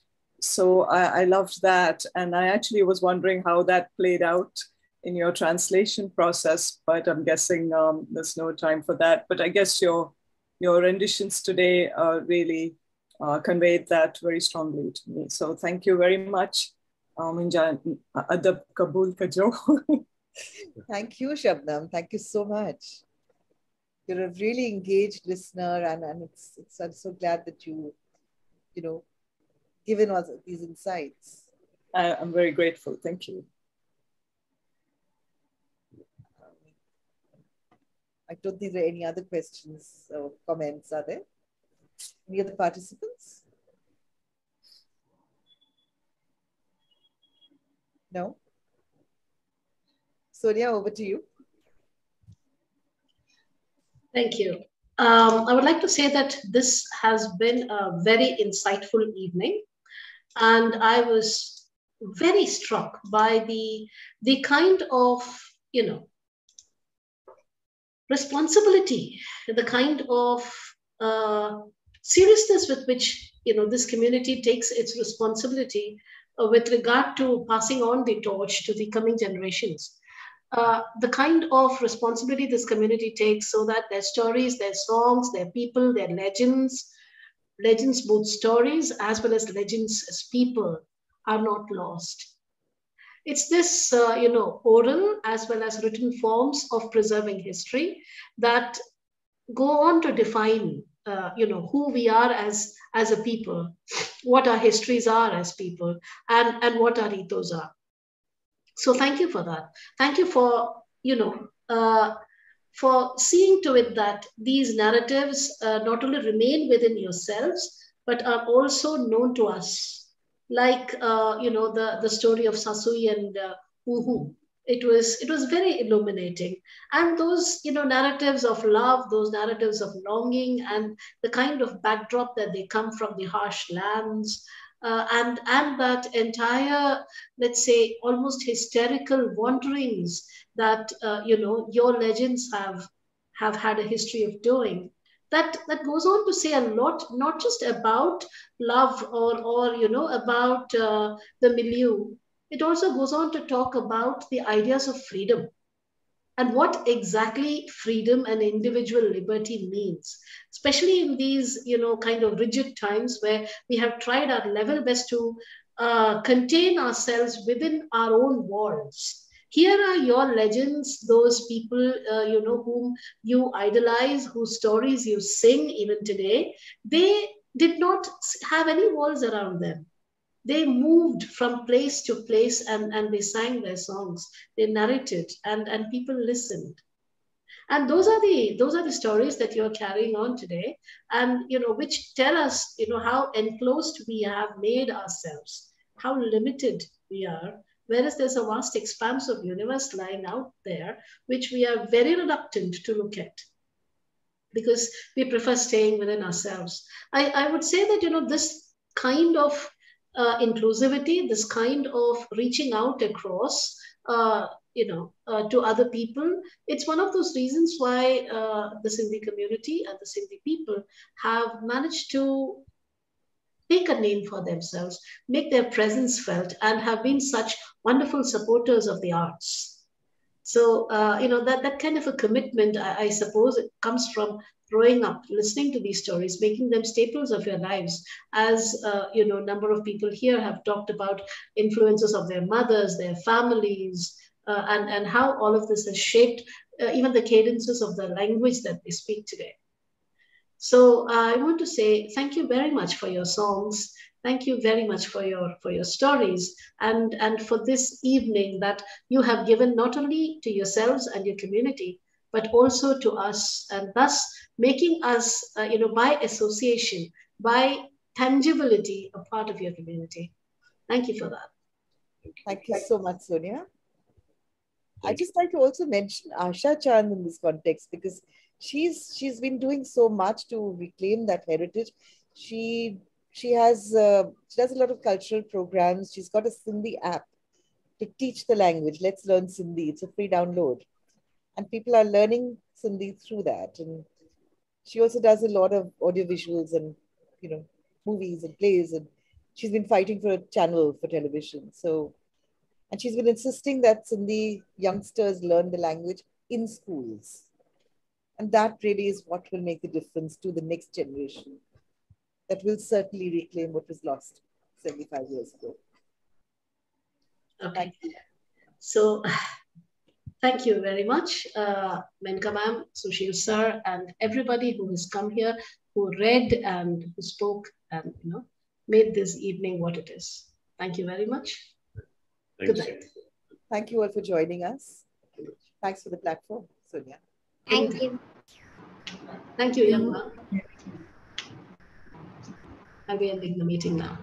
So I loved that. And I actually was wondering how that played out in your translation process, but I'm guessing there's no time for that. But I guess your renditions today really conveyed that very strongly to me. So thank you very much. Adab Kabul Kajo. Thank you, Shabnam. Thank you so much. You're a really engaged listener, and I'm so glad that you know, given us these insights. I'm very grateful. Thank you. I don't think there are any other questions or comments, are there? Any other participants? No? Sonia, over to you. Thank you. I would like to say that this has been a very insightful evening, and I was very struck by the kind of, responsibility, the kind of seriousness with which this community takes its responsibility with regard to passing on the torch to the coming generations. The kind of responsibility this community takes so that their stories, their songs, their people, their legends both stories as well as legends as people, are not lost. It's this, oral as well as written forms of preserving history that go on to define, who we are as a people, what our histories are as people, and what our ethos are. So thank you for that. Thank you for, for seeing to it that these narratives not only remain within yourselves, but are also known to us. Like, the story of Sasui and Uhu. It was very illuminating. And those, narratives of love, those narratives of longing, and the kind of backdrop that they come from the harsh lands, and that entire, let's say, almost hysterical wanderings that your legends have had a history of doing. That goes on to say a lot, not just about love or about the milieu. It also goes on to talk about the ideas of freedom and what exactly freedom and individual liberty means, especially in these kind of rigid times where we have tried our level best to contain ourselves within our own walls. Here are your legends, those people whom you idolize, whose stories you sing even today. They did not have any walls around them. They moved from place to place, and they sang their songs. They narrated, and people listened. And those are the stories that you're carrying on today, and which tell us how enclosed we have made ourselves, how limited we are, whereas there's a vast expanse of universe lying out there which we are very reluctant to look at because we prefer staying within ourselves. I would say that this kind of inclusivity, this kind of reaching out across, to other people. It's one of those reasons why the Sindhi community and the Sindhi people have managed to make a name for themselves, make their presence felt, and have been such wonderful supporters of the arts. So, that kind of a commitment, I suppose, it comes from growing up, listening to these stories, making them staples of your lives. As, a number of people here have talked about influences of their mothers, their families, and how all of this has shaped even the cadences of the language that they speak today. So I want to say thank you very much for your songs. Thank you very much for your stories and for this evening that you have given not only to yourselves and your community, but also to us, and thus making us, by association, by tangibility, a part of your community. Thank you for that. Thank you so much, Sonia. I'd just like to also mention Asha Chand in this context because she's been doing so much to reclaim that heritage. She does a lot of cultural programs. She's got a Sindhi app to teach the language. Let's Learn Sindhi. It's a free download, and people are learning Sindhi through that. And she also does a lot of audiovisuals and movies and plays. And she's been fighting for a channel for television. And she's been insisting that Sindhi youngsters learn the language in schools. And that really is what will make the difference to the next generation. that will certainly reclaim what was lost 75 years ago. Okay. Thank you. So, thank you very much, Menka ma'am, Sushil sir, and everybody who has come here, who read and who spoke and made this evening what it is. Thank you very much. Thanks. Good night. Thank you all for joining us. Thanks for the platform, Sonia. Thank you. Thank you, young man. I'll be ending the meeting now.